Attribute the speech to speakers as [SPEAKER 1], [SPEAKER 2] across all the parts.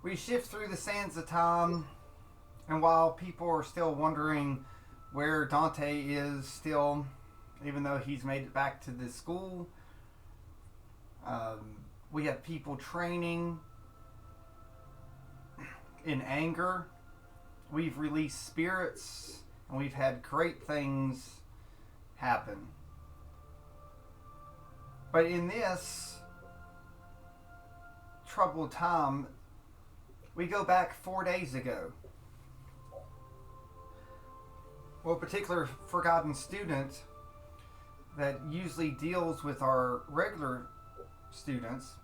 [SPEAKER 1] We shift through the sands of time, and while people are still wondering where Dante is still, even though he's made it back to the school, we have people training in anger. We've released spirits, and we've had great things happen. But in this troubled time, we go back 4 days ago. Well, a particular forgotten student that usually deals with our regular students,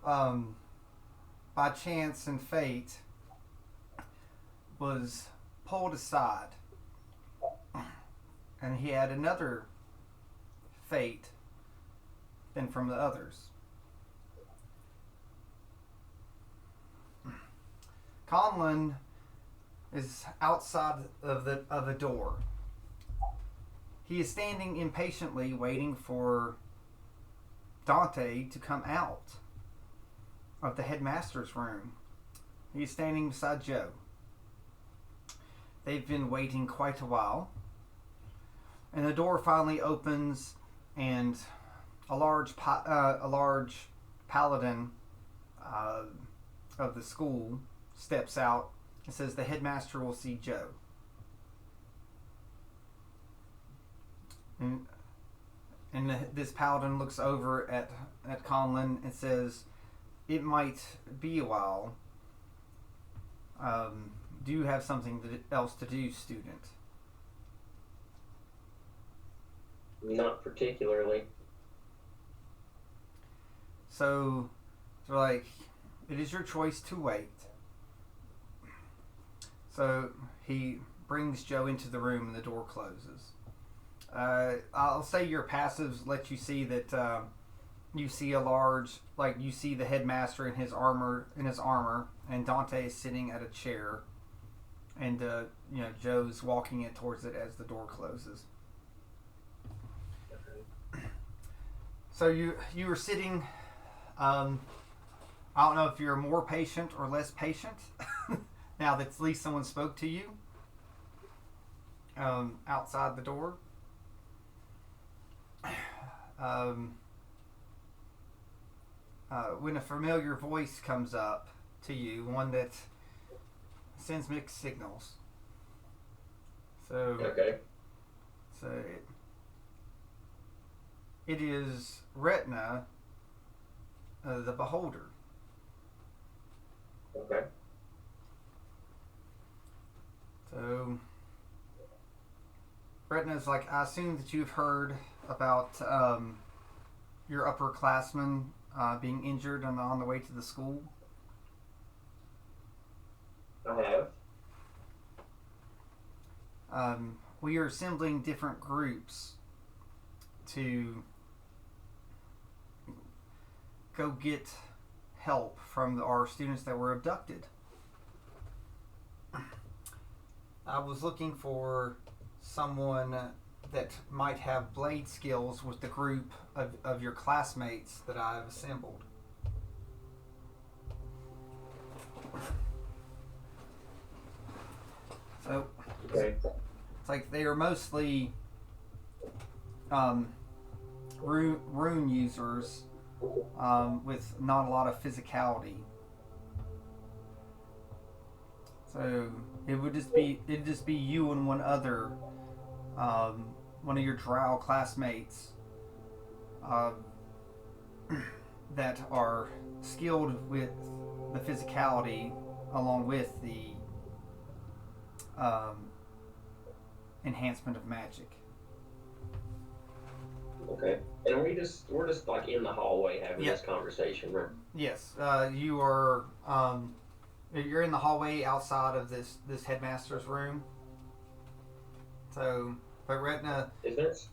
[SPEAKER 1] by chance and fate, was pulled aside. And he had another fate than from the others. Conlan is outside of the door. He is standing impatiently waiting for Dante to come out of the headmaster's room. He's standing beside Joe. They've been waiting quite a while. And the door finally opens, and a large paladin of the school steps out and says, "The headmaster will see Joe." And this paladin looks over at Conlan and says, "It might be a while. Do you have something else to do, student?"
[SPEAKER 2] Not particularly.
[SPEAKER 1] So they're like, "It is your choice to wait." So he brings Joe into the room and the door closes. I'll say your passives let you see that you see a large, like you see the headmaster in his armor, and Dante is sitting at a chair, and Joe's walking it towards it as the door closes. So you were sitting. I don't know if you're more patient or less patient now that at least someone spoke to you outside the door. When a familiar voice comes up to you, one that sends mixed signals. So
[SPEAKER 2] Okay.
[SPEAKER 1] So it is Retina, the Beholder.
[SPEAKER 2] Okay.
[SPEAKER 1] So Retina's like, "I assume that you've heard about your upperclassmen being injured on the way to the school."
[SPEAKER 2] I have.
[SPEAKER 1] We are assembling different groups to go get help from our students that were abducted. I was looking for someone that might have blade skills with the group of your classmates that I've assembled. So
[SPEAKER 2] Okay.
[SPEAKER 1] it's like they are mostly rune users with not a lot of physicality. So it'd just be you and one other, one of your drow classmates that are skilled with the physicality along with the enhancement of magic.
[SPEAKER 2] Okay. And we're just like in the hallway having this conversation, right?
[SPEAKER 1] Yes, you are. You're in the hallway outside of this headmaster's room. So, but Retina,
[SPEAKER 2] Is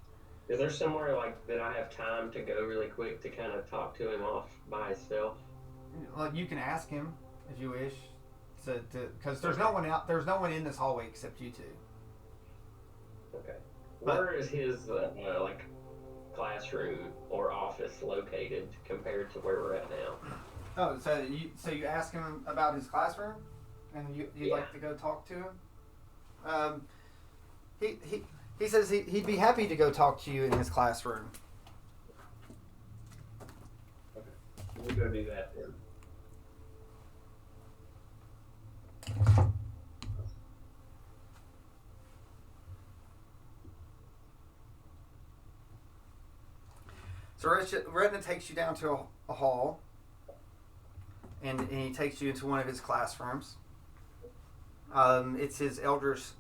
[SPEAKER 2] there somewhere like that I have time to go really quick to kind of talk to him off by himself?
[SPEAKER 1] well, you can ask him if you wish. Because there's no one out. There's no one in this hallway except you two.
[SPEAKER 2] Okay.
[SPEAKER 1] But-
[SPEAKER 2] Where is his like classroom or office located compared to where we're at now?
[SPEAKER 1] Oh, so you ask him about his classroom, and you'd
[SPEAKER 2] Yeah.
[SPEAKER 1] like to go talk to him. Um, he says he'd be happy to go talk to you in his classroom.
[SPEAKER 2] Okay. We'll go do that then.
[SPEAKER 1] So Retna takes you down to a hall, and he takes you into one of his classrooms. It's his elders'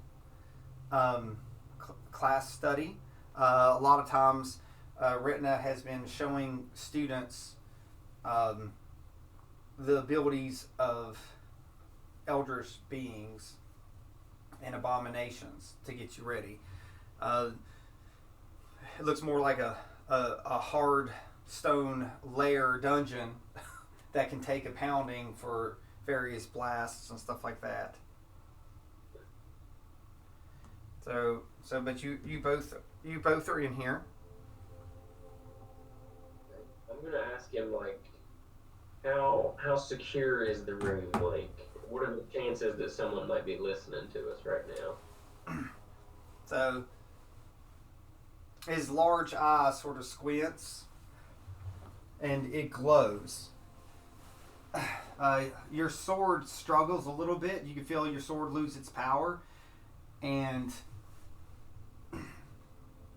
[SPEAKER 1] class study. A lot of times, Retna has been showing students the abilities of elders' beings and abominations to get you ready. It looks more like a hard stone lair dungeon that can take a pounding for various blasts and stuff like that. But you both are in here.
[SPEAKER 2] I'm gonna ask him like, how secure is the room? Like, what are the chances that someone might be listening to us right now?
[SPEAKER 1] So his large eye sort of squints, and it glows. Your sword struggles a little bit. You can feel your sword lose its power, and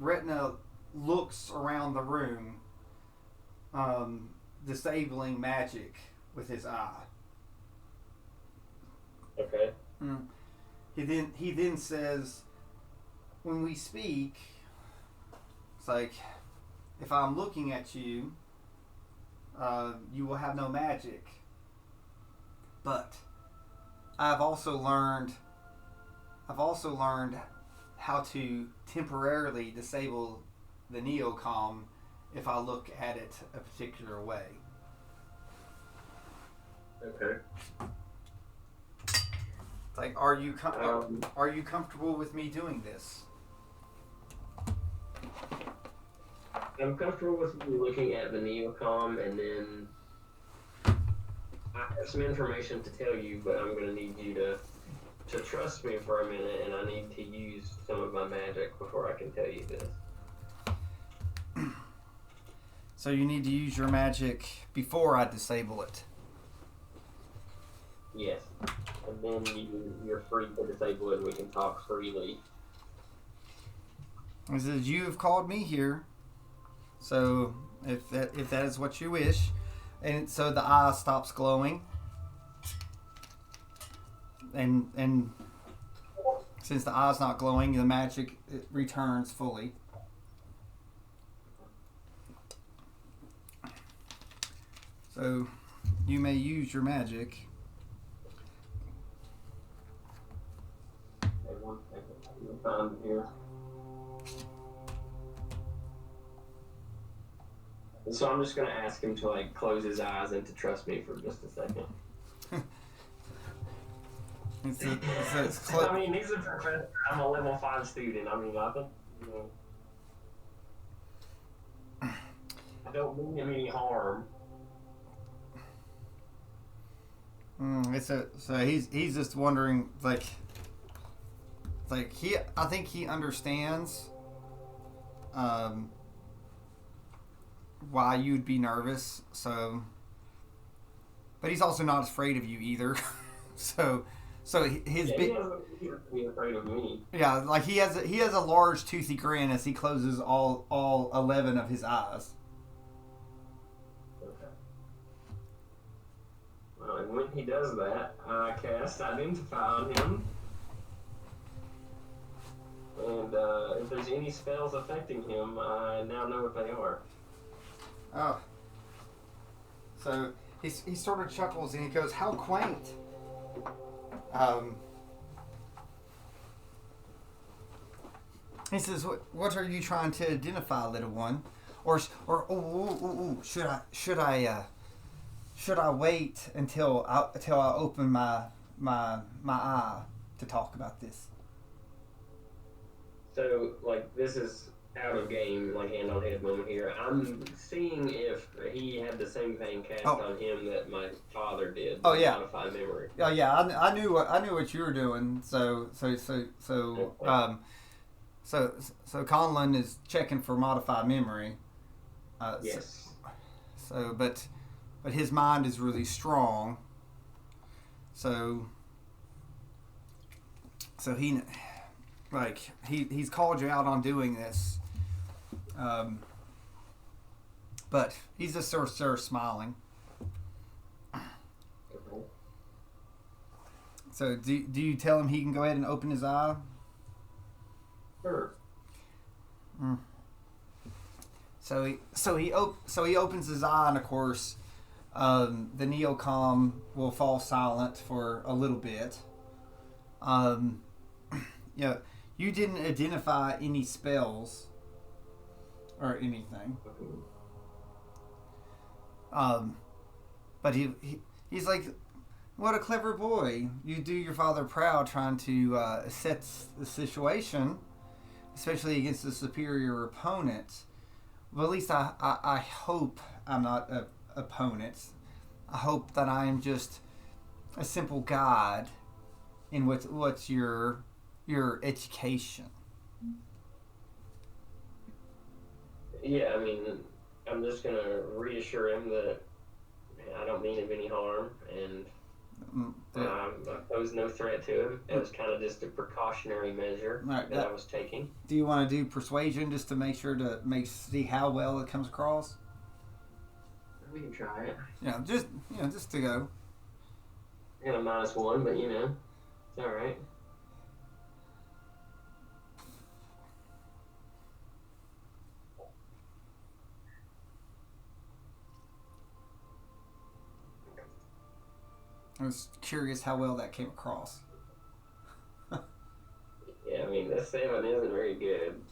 [SPEAKER 1] Retna looks around the room, disabling magic with his eye.
[SPEAKER 2] Okay.
[SPEAKER 1] He then says, when we speak, it's like, if I'm looking at you, you will have no magic. But I've also learned how to temporarily disable the neocom if I look at it a particular way.
[SPEAKER 2] Okay.
[SPEAKER 1] It's like, are you comfortable with me doing this?
[SPEAKER 2] I'm comfortable with you looking at the neocom, and then I have some information to tell you, but I'm going to need you to trust me for a minute, and I need to use some of my magic before I can tell you this.
[SPEAKER 1] So you need to use your magic before I disable it.
[SPEAKER 2] Yes. And then you're free to disable it, and we can talk freely.
[SPEAKER 1] He says, you have called me here, so if that is what you wish. And so the eye stops glowing, and since the eye's not glowing, the magic returns fully. So you may use your magic.
[SPEAKER 2] Okay, 1 second. You'll find it here. And so I'm just going to ask him to like close his eyes and to trust me for just a second. I mean, he's a professor. I'm a level 5 student. I mean, I think, I don't mean him any harm.
[SPEAKER 1] So he's just wondering, I think he understands why you'd be nervous. So, but he's also not afraid of you either. so his
[SPEAKER 2] Yeah,
[SPEAKER 1] big.
[SPEAKER 2] he doesn't be afraid of me.
[SPEAKER 1] Yeah, like he has a large toothy grin as he closes all 11 of his eyes.
[SPEAKER 2] Okay. Well, and when he does that, I cast Identify on him. And if there's any spells affecting him, I now know what they are.
[SPEAKER 1] Oh. So he sort of chuckles and he goes, "How quaint." He says, "What are you trying to identify, little one? Or should I wait until I open my eye to talk about this?"
[SPEAKER 2] So, like, this is out of game, like hand on head moment here. I'm seeing if he had the same thing cast
[SPEAKER 1] Oh.
[SPEAKER 2] on him that my father did.
[SPEAKER 1] Oh, yeah.
[SPEAKER 2] Modify memory.
[SPEAKER 1] Oh yeah, I knew what you were doing.
[SPEAKER 2] Okay.
[SPEAKER 1] So Conlan is checking for modified memory.
[SPEAKER 2] Yes.
[SPEAKER 1] But his mind is really strong. So he's called you out on doing this. But he's just sort of smiling. So do you tell him he can go ahead and open his eye?
[SPEAKER 2] Sure.
[SPEAKER 1] Mm. So he opens his eye, and of course, the neocom will fall silent for a little bit. Yeah, you didn't identify any spells or anything. But he's like, what a clever boy! You do your father proud, trying to assess the situation, especially against a superior opponent. Well, at least I hope I'm not an opponent. I hope that I am just a simple guide in what's your education.
[SPEAKER 2] Yeah, I mean, I'm just gonna reassure him that I don't mean him any harm, and I pose no threat to him. It was kind of just a precautionary measure
[SPEAKER 1] Right,
[SPEAKER 2] that I was taking.
[SPEAKER 1] Do you want to do persuasion just to make sure to see how well it comes across?
[SPEAKER 2] We can try it.
[SPEAKER 1] Yeah, just to go.
[SPEAKER 2] And a -1, but it's all right.
[SPEAKER 1] I was curious how well that came across.
[SPEAKER 2] Yeah, I mean, the 7 isn't very good.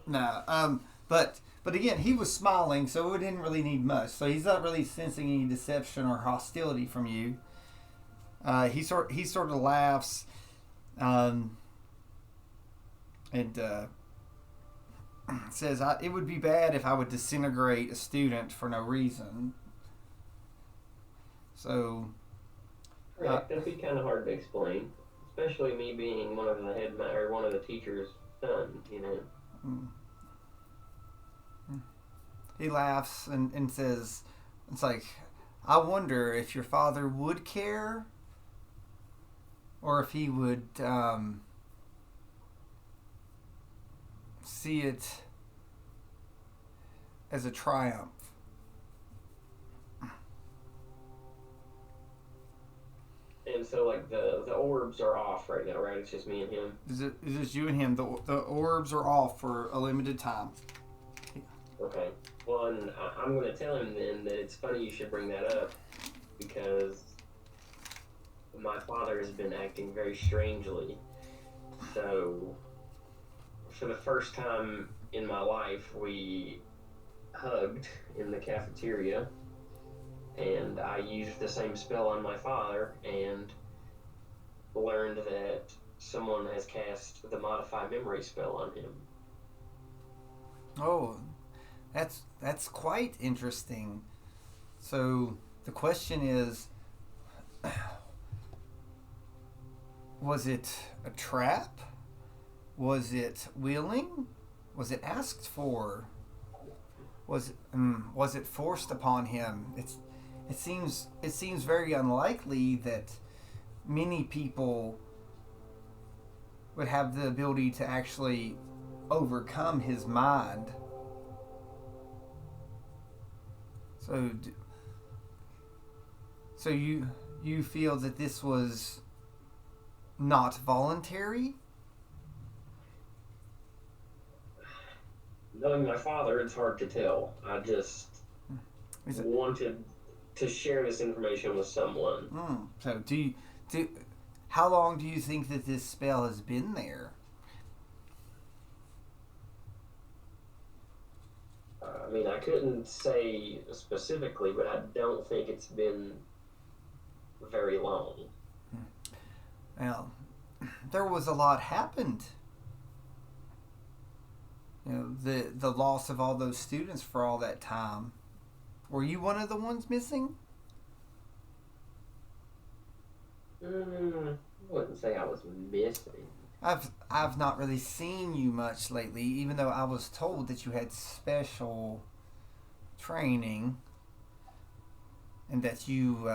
[SPEAKER 1] No, but again, he was smiling, so it didn't really need much. So he's not really sensing any deception or hostility from you. He sort of laughs, and says, "It would be bad if I would disintegrate a student for no reason." So.
[SPEAKER 2] Right, that'd be kind of hard to explain, especially me being one of the teacher's son.
[SPEAKER 1] He laughs and says, "It's like, I wonder if your father would care, or if he would see it as a triumph."
[SPEAKER 2] And so, like, the orbs are off right now, right? It's just me and him.
[SPEAKER 1] Is just you and him? The orbs are off for a limited time.
[SPEAKER 2] Okay. Well, and I'm going to tell him then that it's funny you should bring that up, because my father has been acting very strangely. So, for the first time in my life, we hugged in the cafeteria, and I used the same spell on my father and learned that someone has cast the Modify Memory spell on him.
[SPEAKER 1] Oh, that's quite interesting. So the question is, was it a trap? Was it willing? Was it asked for? Was it forced upon him? It seems very unlikely that many people would have the ability to actually overcome his mind. So you feel that this was not voluntary?
[SPEAKER 2] Knowing my father, it's hard to tell. I just wanted to share this information with someone.
[SPEAKER 1] So how long do you think that this spell has been there?
[SPEAKER 2] I mean, I couldn't say specifically, but I don't think it's been very long.
[SPEAKER 1] Well, there was a lot happened. the loss of all those students for all that time. Were you one of the ones missing?
[SPEAKER 2] I wouldn't say I was missing.
[SPEAKER 1] I've not really seen you much lately, even though I was told that you had special training and that you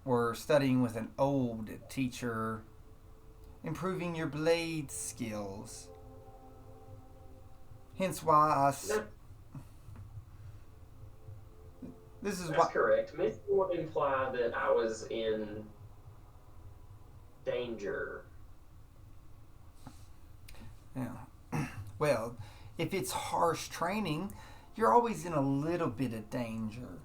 [SPEAKER 1] were studying with an old teacher, improving your blade skills. Hence why this is
[SPEAKER 2] That's correct. Missing would imply that I was in danger.
[SPEAKER 1] Yeah. Well, if it's harsh training, you're always in a little bit of danger.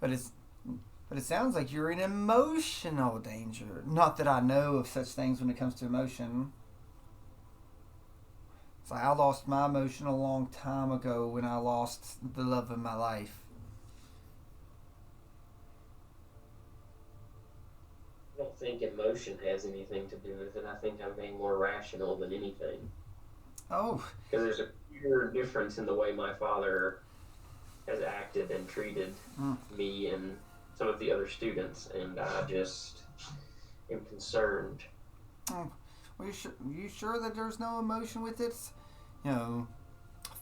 [SPEAKER 1] But it sounds like you're in emotional danger. Not that I know of such things when it comes to emotion. It's like I lost my emotion a long time ago when I lost the love of my life.
[SPEAKER 2] I don't think emotion has anything to do with it. I think I'm being more rational than anything.
[SPEAKER 1] Oh.
[SPEAKER 2] Because there's a clear difference in the way my father has acted and treated me and some of the other students, and I just am concerned.
[SPEAKER 1] Oh. Well, you sure that there's no emotion with it?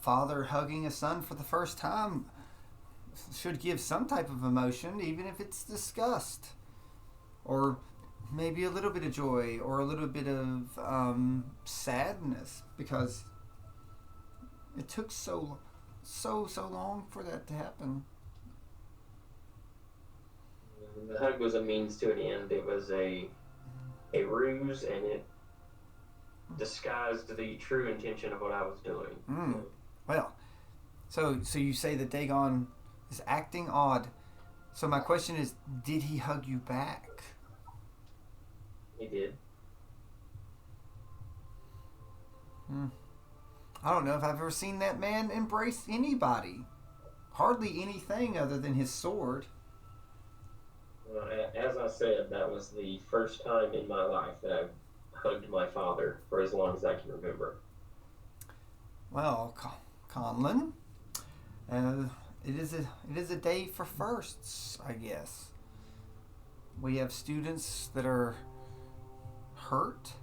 [SPEAKER 1] Father hugging a son for the first time should give some type of emotion, even if it's disgust. Or maybe a little bit of joy, or a little bit of sadness, because it took so long for that to happen.
[SPEAKER 2] The hug was a means to an end. It was a ruse, and it disguised the true intention of what I was doing.
[SPEAKER 1] Well, so you say that Dagon is acting odd. So my question is, did he hug you back?
[SPEAKER 2] He did.
[SPEAKER 1] I don't know if I've ever seen that man embrace anybody. Hardly anything other than his sword.
[SPEAKER 2] As I said, that was the first time in my life that I've hugged my father for as long as I can remember.
[SPEAKER 1] Well, Conlan, it is a day for firsts, I guess. We have students that are hurt.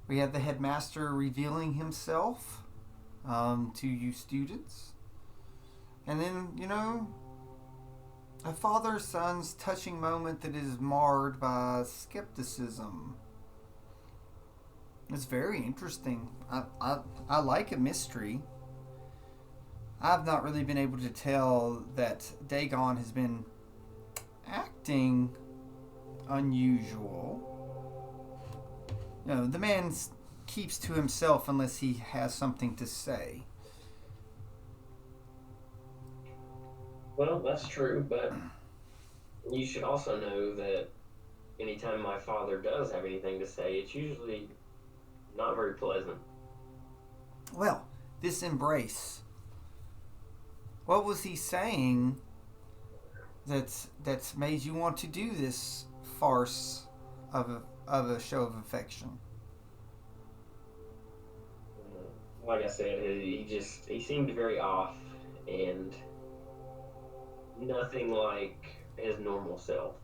[SPEAKER 1] We have the headmaster revealing himself to you students. And then, a father-son's touching moment that is marred by skepticism. It's very interesting. I like a mystery. I've not really been able to tell that Dagon has been acting unusual. The man keeps to himself unless he has something to say.
[SPEAKER 2] Well, that's true, but you should also know that anytime my father does have anything to say, it's usually not very pleasant.
[SPEAKER 1] Well, this embrace. What was he saying that's made you want to do this farce of a show of affection?
[SPEAKER 2] Like I said, he seemed very off and nothing like his normal self.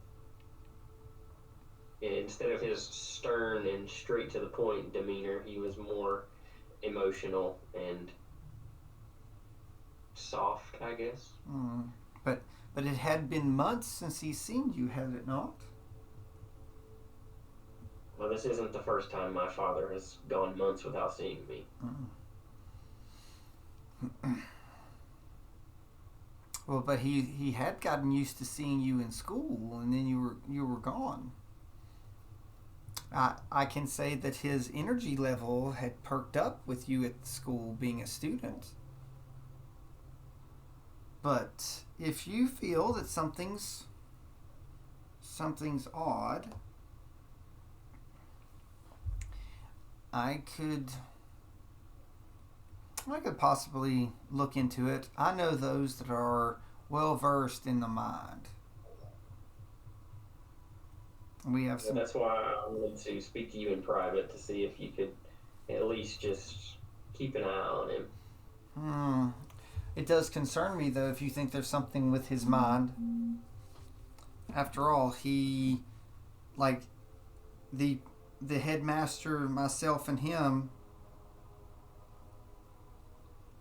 [SPEAKER 2] And instead of his stern and straight to the point demeanor, he was more emotional and soft, I guess.
[SPEAKER 1] But it had been months since he's seen you, had it not?
[SPEAKER 2] Well, this isn't the first time my father has gone months without seeing me.
[SPEAKER 1] Well, but he had gotten used to seeing you in school, and then you were gone. I can say that his energy level had perked up with you at school being a student. But if you feel that something's odd, I could possibly look into it. I know those that are well versed in the mind. We have
[SPEAKER 2] Well,
[SPEAKER 1] some.
[SPEAKER 2] that's why I wanted to speak to you in private to see if you could at least just keep an eye on him.
[SPEAKER 1] Hmm. It does concern me though if you think there's something with his mind. After all, he like the the headmaster, myself, and him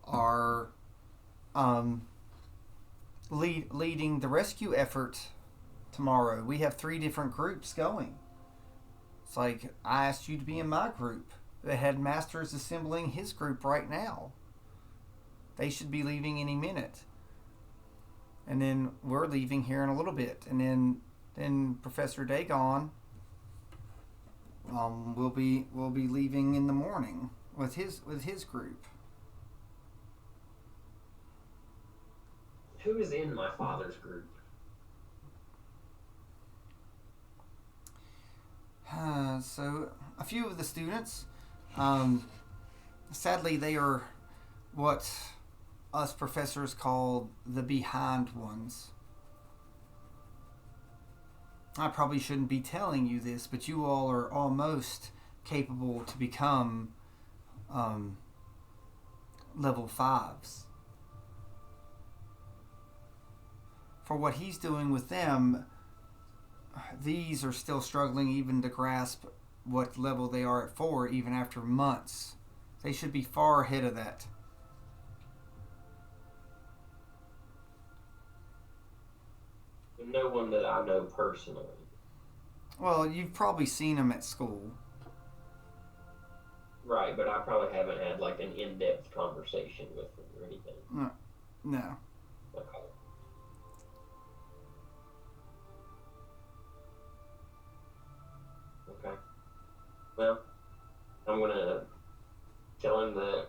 [SPEAKER 1] are um, leading the rescue effort tomorrow. We have 3 different groups going. It's like I asked you to be in my group. The headmaster is assembling his group right now. They should be leaving any minute. And then we're leaving here in a little bit. And then Professor Dagon will be leaving in the morning with his group.
[SPEAKER 2] Who is in my father's group?
[SPEAKER 1] So a few of the students, um, sadly, they are what us professors call the behind ones. I probably shouldn't be telling you this, but you all are almost capable to become um, level 5s. For what he's doing with them, these are still struggling even to grasp what level they are at 4, even after months. They should be far ahead of that.
[SPEAKER 2] No one that I know personally.
[SPEAKER 1] Well, you've probably seen them at school.
[SPEAKER 2] Right, but I probably haven't had like an in-depth conversation with them or anything.
[SPEAKER 1] No.
[SPEAKER 2] Okay. Okay. Well, I'm gonna tell him that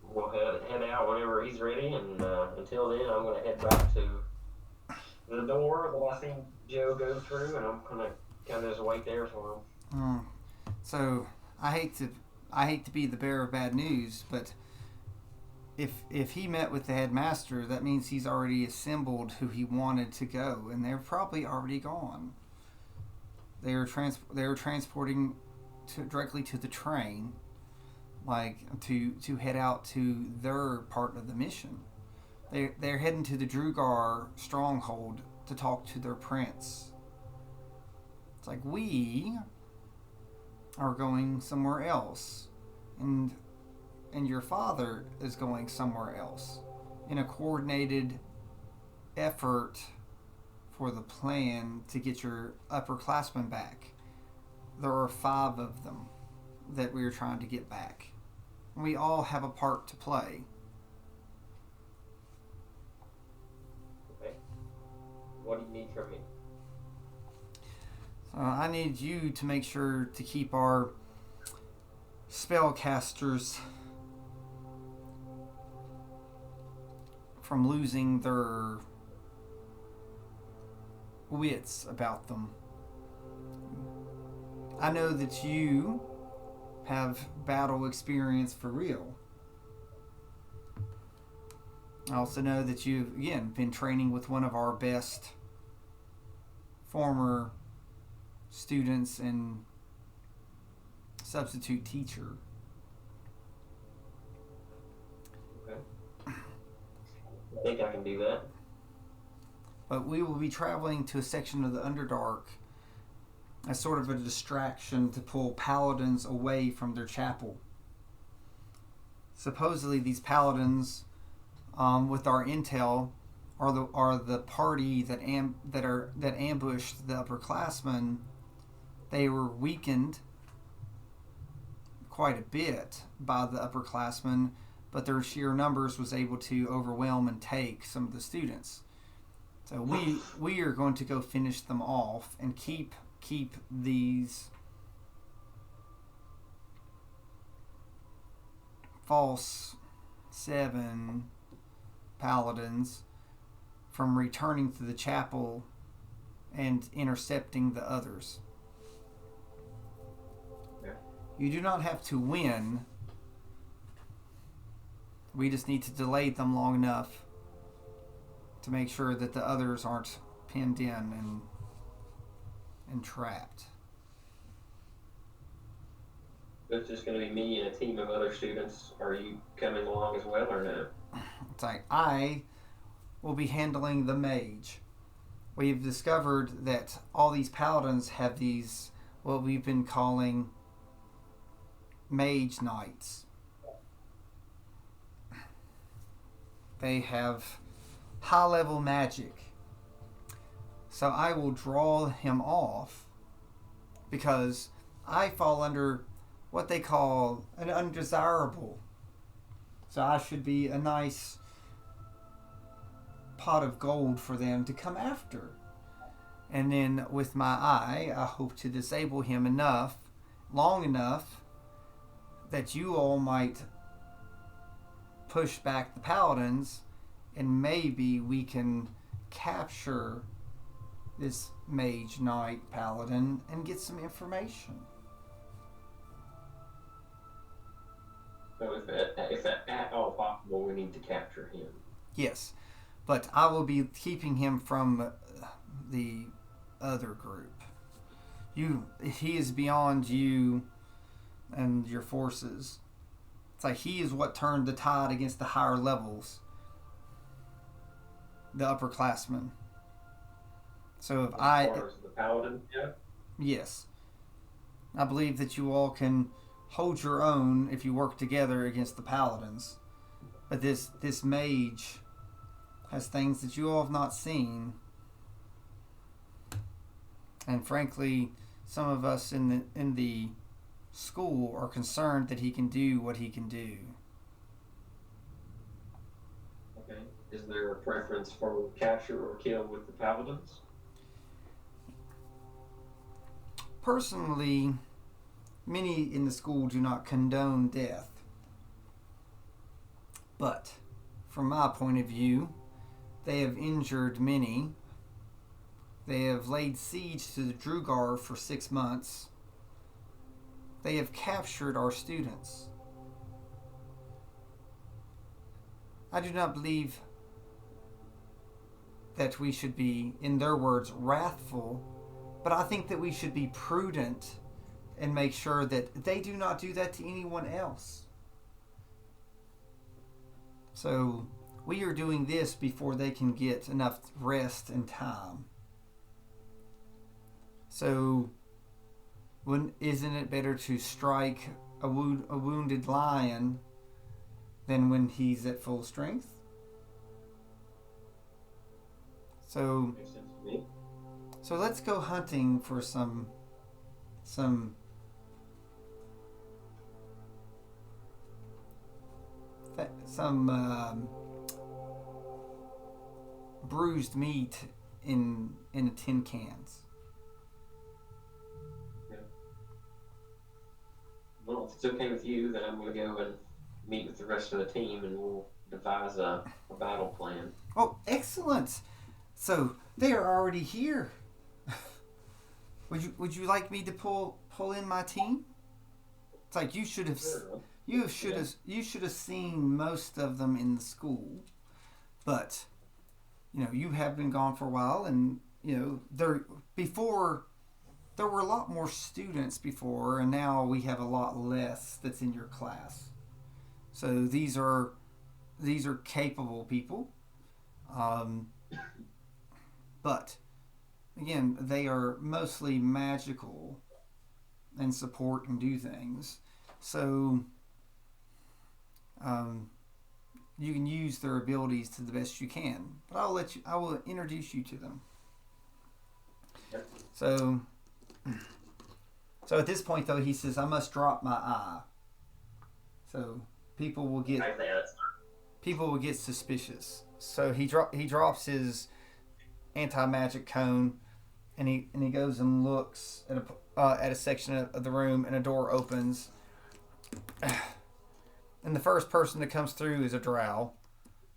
[SPEAKER 2] we'll head out whenever he's ready, and until then, I'm gonna head back to the door that I seen Joe go through, and I'm gonna kind of just wait there for him.
[SPEAKER 1] So I hate to be the bearer of bad news, but if he met with the headmaster, that means he's already assembled who he wanted to go, and they're probably already gone. They were transporting directly to the train, like to head out to their part of the mission. They're heading to the Drugar stronghold to talk to their prince. It's like we are going somewhere else, and your father is going somewhere else in a coordinated effort for the plan to get your upperclassmen back. There are 5 of them that we are trying to get back. We all have a part to play.
[SPEAKER 2] Okay. What do you need from me?
[SPEAKER 1] So I need you to make sure to keep our spellcasters from losing their wits about them. I know that you have battle experience for real. I also know that you've, again, been training with one of our best former students and substitute teacher.
[SPEAKER 2] Okay. I think I can do that.
[SPEAKER 1] But we will be traveling to a section of the Underdark as sort of a distraction to pull paladins away from their chapel. Supposedly, these paladins, with our intel, are the party that ambushed the upperclassmen. They were weakened quite a bit by the upperclassmen, but their sheer numbers was able to overwhelm and take some of the students. So we are going to go finish them off and keep these false 7 paladins from returning to the chapel and intercepting the others.
[SPEAKER 2] Yeah.
[SPEAKER 1] You do not have to win. We just need to delay them long enough to make sure that the others aren't pinned in and trapped.
[SPEAKER 2] It's just going to be me and a team of other students. Are you coming along as well or no?
[SPEAKER 1] It's like, I will be handling the mage. We've discovered that all these paladins have these, what we've been calling mage knights. They have high level magic. So I will draw him off because I fall under what they call an undesirable. So I should be a nice pot of gold for them to come after. And then with my eye, I hope to disable him long enough, that you all might push back the paladins, and maybe we can capture this mage knight paladin and get some information.
[SPEAKER 2] So if at all possible, we need to capture him.
[SPEAKER 1] Yes, but I will be keeping him from the other group. He is beyond you and your forces. It's like he is what turned the tide against the higher levels, the upperclassmen. So if
[SPEAKER 2] as far as the paladin, yeah.
[SPEAKER 1] Yes, I believe that you all can hold your own if you work together against the paladins. But this mage has things that you all have not seen, and frankly, some of us in the school are concerned that he can do what he can do.
[SPEAKER 2] Okay. Is there a preference for capture or kill with the paladins?
[SPEAKER 1] Personally, many in the school do not condone death. But, from my point of view, they have injured many. They have laid siege to the Drugar for 6 months. They have captured our students. I do not believe that we should be, in their words, wrathful, but I think that we should be prudent and make sure that they do not do that to anyone else. So we are doing this before they can get enough rest and time. So isn't it better to strike a wounded lion than when he's at full strength? So
[SPEAKER 2] Makes sense to me.
[SPEAKER 1] So let's go hunting for some bruised meat in tin cans.
[SPEAKER 2] Yeah. Well, if it's okay with you, then I'm going to go and meet with the rest of the team, and we'll devise a battle plan.
[SPEAKER 1] Oh, excellent! So they are already here. Would you like me to pull in my team? It's like you should have seen most of them in the school, but you have been gone for a while, and there were a lot more students before, and now we have a lot less that's in your class. So these are capable people, but again, they are mostly magical and support and do things. So you can use their abilities to the best you can. But I will introduce you to them. So at this point, though, he says, I must drop my eye. So people will get suspicious. So he drops his anti-magic cone, and he goes and looks at a section of the room, and a door opens. And the first person that comes through is a drow,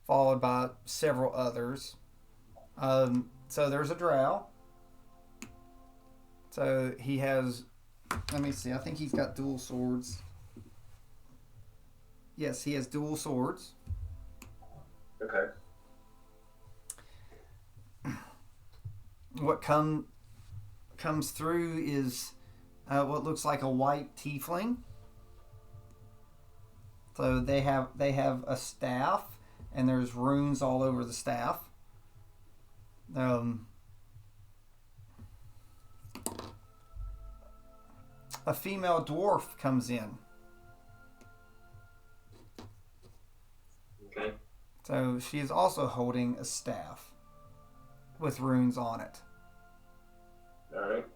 [SPEAKER 1] followed by several others. So there's a drow. So he has, let me see, I think he's got dual swords. Yes, he has dual swords.
[SPEAKER 2] Okay.
[SPEAKER 1] What comes through is what looks like a white tiefling. So they have a staff, and there's runes all over the staff. A female dwarf comes in.
[SPEAKER 2] Okay.
[SPEAKER 1] So she is also holding a staff with runes on it.
[SPEAKER 2] All right.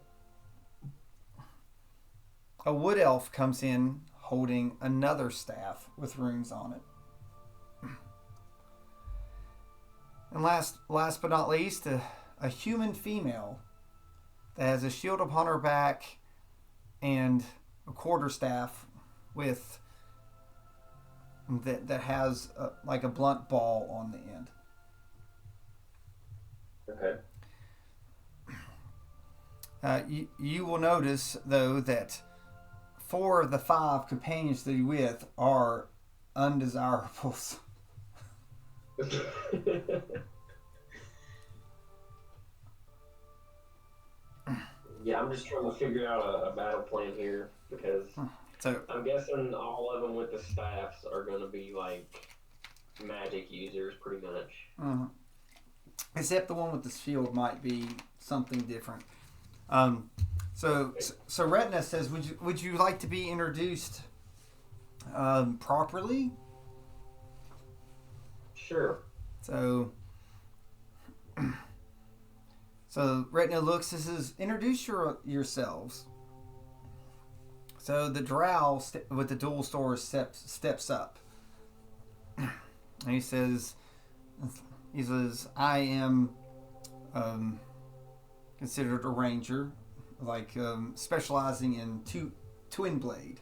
[SPEAKER 1] A wood elf comes in holding another staff with runes on it. And last but not least, a human female that has a shield upon her back and a quarterstaff with that has like a blunt ball on the end.
[SPEAKER 2] Okay.
[SPEAKER 1] You will notice though that 4 of the 5 companions that you're with are undesirables.
[SPEAKER 2] Yeah, I'm just trying to figure out a battle plan here because
[SPEAKER 1] So
[SPEAKER 2] I'm guessing all of them with the staffs are going to be like magic users, pretty much.
[SPEAKER 1] except the one with the shield might be something different. So Retina says, would you like to be introduced properly?
[SPEAKER 2] Sure.
[SPEAKER 1] So Retina looks and says, introduce yourselves. So the drow with the dual sword steps up. And he says, I am considered a ranger, like specializing in twin blade.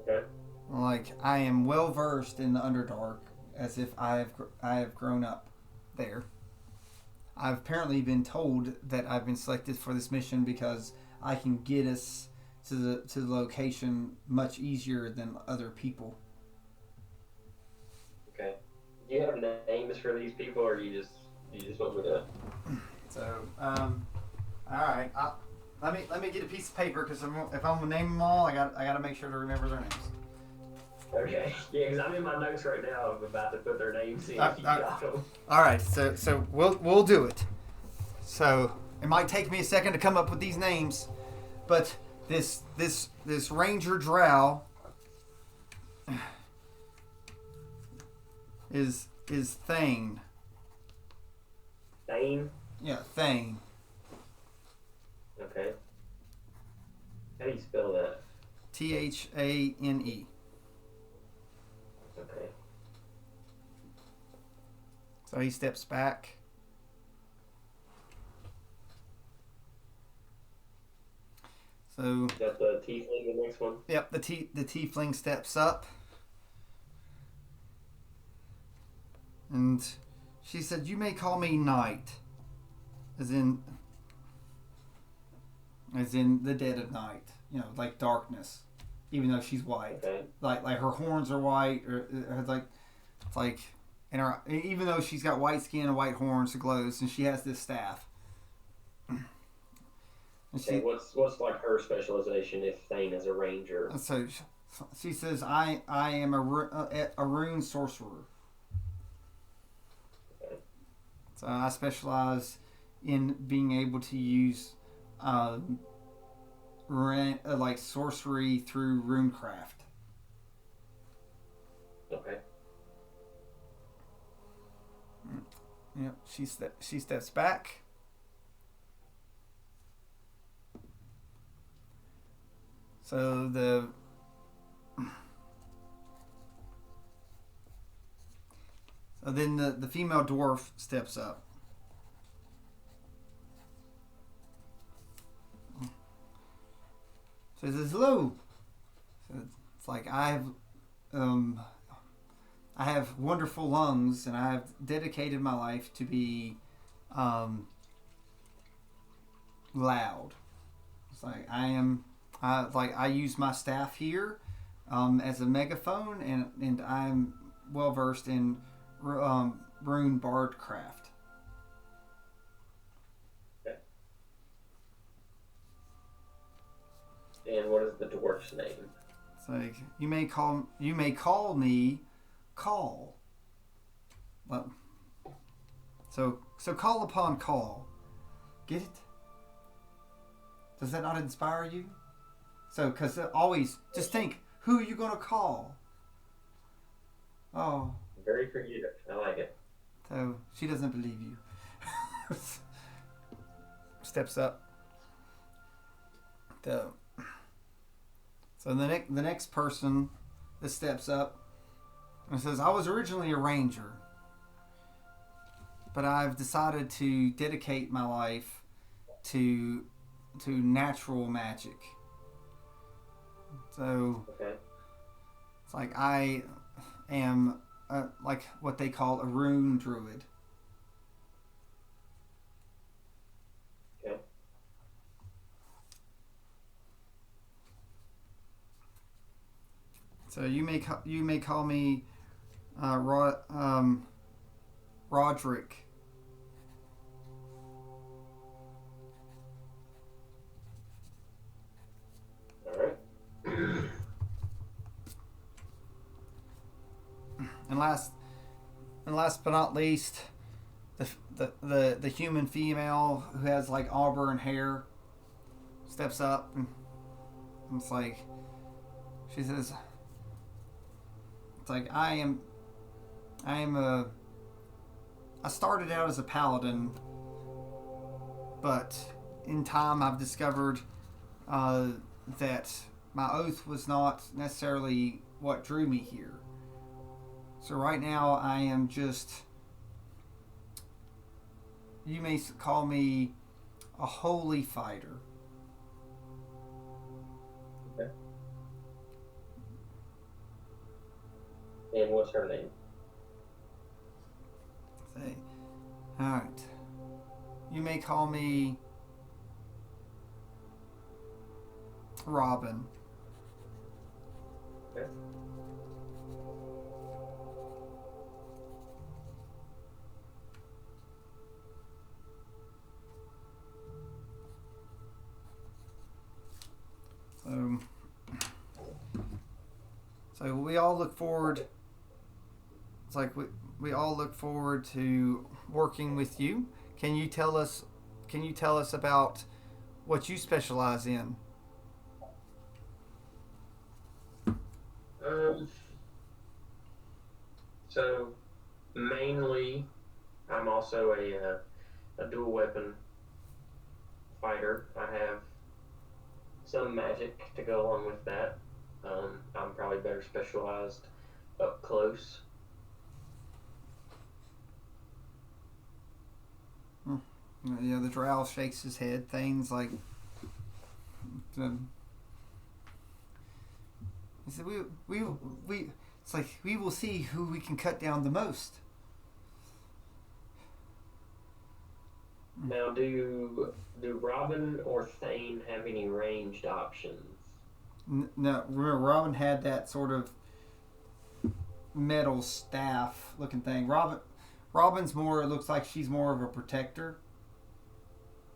[SPEAKER 2] Okay.
[SPEAKER 1] Like I am well versed in the Underdark, as if I have grown up there. I've apparently been told that I've been selected for this mission because I can get us to the location much easier than other people.
[SPEAKER 2] Okay. Do you have names for these people, or you just want me to?
[SPEAKER 1] So, all right. Let me get a piece of paper because if I'm gonna name them all, I got to make sure to remember their names.
[SPEAKER 2] Okay. Yeah, because I'm in my notes right now. I'm about to put their names in. If you got them.
[SPEAKER 1] All right. So we'll do it. So it might take me a second to come up with these names, but this Ranger Drow is Thane.
[SPEAKER 2] Thane?
[SPEAKER 1] Yeah, Thane.
[SPEAKER 2] Okay. How do you spell that?
[SPEAKER 1] Thane.
[SPEAKER 2] Okay.
[SPEAKER 1] So he steps back. So
[SPEAKER 2] Is that the tiefling, the next one?
[SPEAKER 1] yep, the tiefling steps up. And she said, you may call me Night. As in the dead of night. You know, like darkness. Even though she's white.
[SPEAKER 2] Okay.
[SPEAKER 1] Like her horns are white, or it's like and her, even though she's got white skin and white horns, it glows, and she has this staff. And
[SPEAKER 2] what's like her specialization if Thane is a ranger?
[SPEAKER 1] So she says, I am a rune sorcerer.
[SPEAKER 2] Okay.
[SPEAKER 1] So I specialize in being able to use like sorcery through runecraft.
[SPEAKER 2] Okay.
[SPEAKER 1] Yep. She steps back. So then the female dwarf steps up. So he says, hello. So it's like I have wonderful lungs, and I have dedicated my life to be loud. It's like I use my staff here as a megaphone, and I'm well versed in rune bard craft.
[SPEAKER 2] Okay. And what is the dwarf's name?
[SPEAKER 1] It's like you may call me call. Well, so call upon call. Get it? Does that not inspire you? So, because always just think, who are you gonna call? Oh,
[SPEAKER 2] Very creative. I like it.
[SPEAKER 1] so she doesn't believe you. Steps up. So the next person that steps up and says, "I was originally a ranger, but I've decided to dedicate my life to natural magic. So
[SPEAKER 2] Okay.
[SPEAKER 1] it's like I am like what they call a rune druid."
[SPEAKER 2] Okay.
[SPEAKER 1] So you may call me Roderick.
[SPEAKER 2] All right.
[SPEAKER 1] And last but not least, the human female who has like auburn hair steps up and it's like she says, it's like I started out as a paladin, but in time I've discovered that my oath was not necessarily what drew me here. So right now I am just, you may call me a holy fighter.
[SPEAKER 2] Okay. And what's her name?
[SPEAKER 1] Say, all right. You may call me Robin.
[SPEAKER 2] Okay.
[SPEAKER 1] So we all look forward. It's like we all look forward to working with you. Can you tell us about what you specialize in?
[SPEAKER 2] So mainly, I'm also a dual weapon fighter. I have some magic to go along with that. I'm probably better specialized up close.
[SPEAKER 1] Yeah, the drow shakes his head. Things like, he said, we. It's like we will see who we can cut down the most.
[SPEAKER 2] Now, do Robin or Thane have any ranged options?
[SPEAKER 1] No, remember Robin had that sort of metal staff looking thing. Robin's more. It looks like she's more of a protector,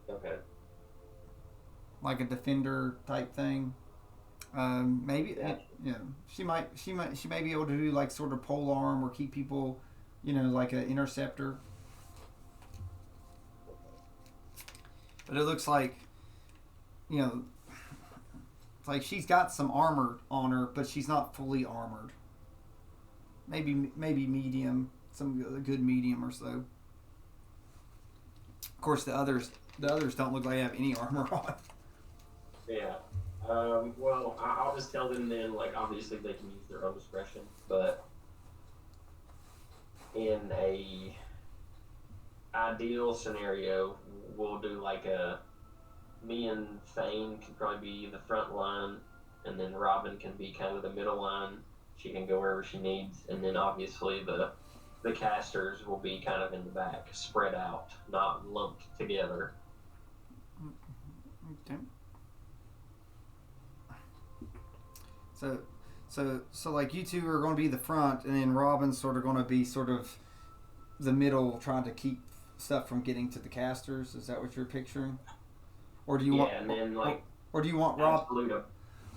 [SPEAKER 2] Okay.
[SPEAKER 1] like a defender type thing. Maybe
[SPEAKER 2] Gotcha.
[SPEAKER 1] she may be able to do like sort of pole arm or keep people, like an interceptor. But it looks like, it's like she's got some armor on her, but she's not fully armored. Maybe medium, some good medium or so. Of course, the others don't look like they have any armor on.
[SPEAKER 2] Yeah. Well, I'll just tell them then, like, obviously they can use their own discretion, but in a ideal scenario, we'll do like me and Thane can probably be the front line, and then Robin can be kind of the middle line. She can go wherever she needs, and then obviously the casters will be kind of in the back, spread out, not lumped together.
[SPEAKER 1] Okay. So like you two are going to be the front, and then Robin's sort of going to be sort of the middle, trying to keep stuff from getting to the casters. Is that what you're picturing? Or do you want?
[SPEAKER 2] And then like
[SPEAKER 1] Or do you want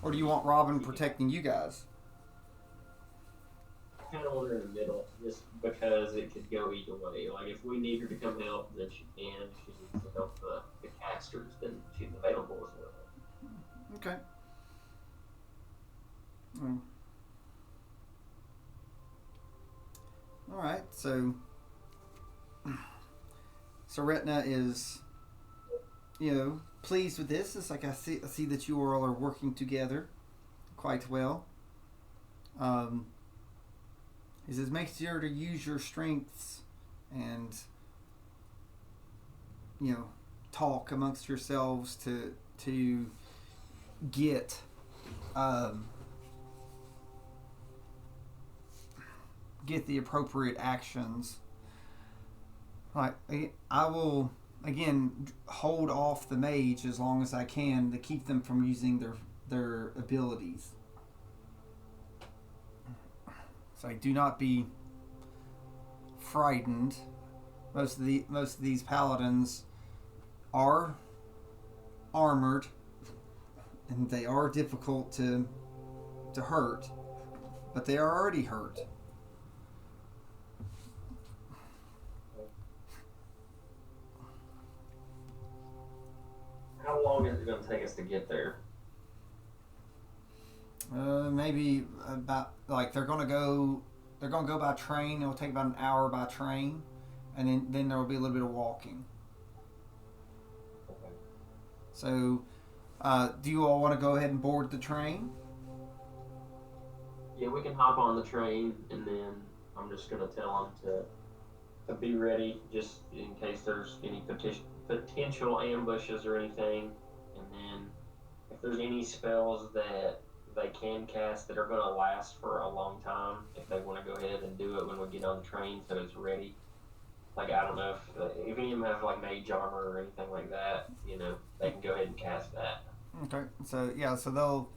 [SPEAKER 1] Or do you want Robin protecting you guys?
[SPEAKER 2] I kind of want her in the middle, just because it could go either way. Like, if we need her to come help, then she can. If she needs to help the casters, then she's available as well.
[SPEAKER 1] Okay. All right, so Retna is, pleased with this. It's like I see that you all are working together quite well. He says, make sure to use your strengths and talk amongst yourselves to get the appropriate actions. Like, I will again hold off the mage as long as I can to keep them from using their abilities. So do not be frightened. Most of these paladins are armored, and they are difficult to hurt, but they are already hurt.
[SPEAKER 2] How long is it going to take us to get there?
[SPEAKER 1] Maybe about, like, they're gonna go by train. It'll take about an hour by train, and then there will be a little bit of walking.
[SPEAKER 2] Okay.
[SPEAKER 1] So, do you all want to go ahead and board the train?
[SPEAKER 2] Yeah, we can hop on the train, and then I'm just going to tell them to be ready, just in case there's any potential ambushes or anything. And then if there's any spells that they can cast that are going to last for a long time, if they want to go ahead and do it when we get on the train so it's ready. Like, I don't know if any of them have, like, mage armor or anything like that, they can go ahead and cast that.
[SPEAKER 1] Okay, so yeah, so they'll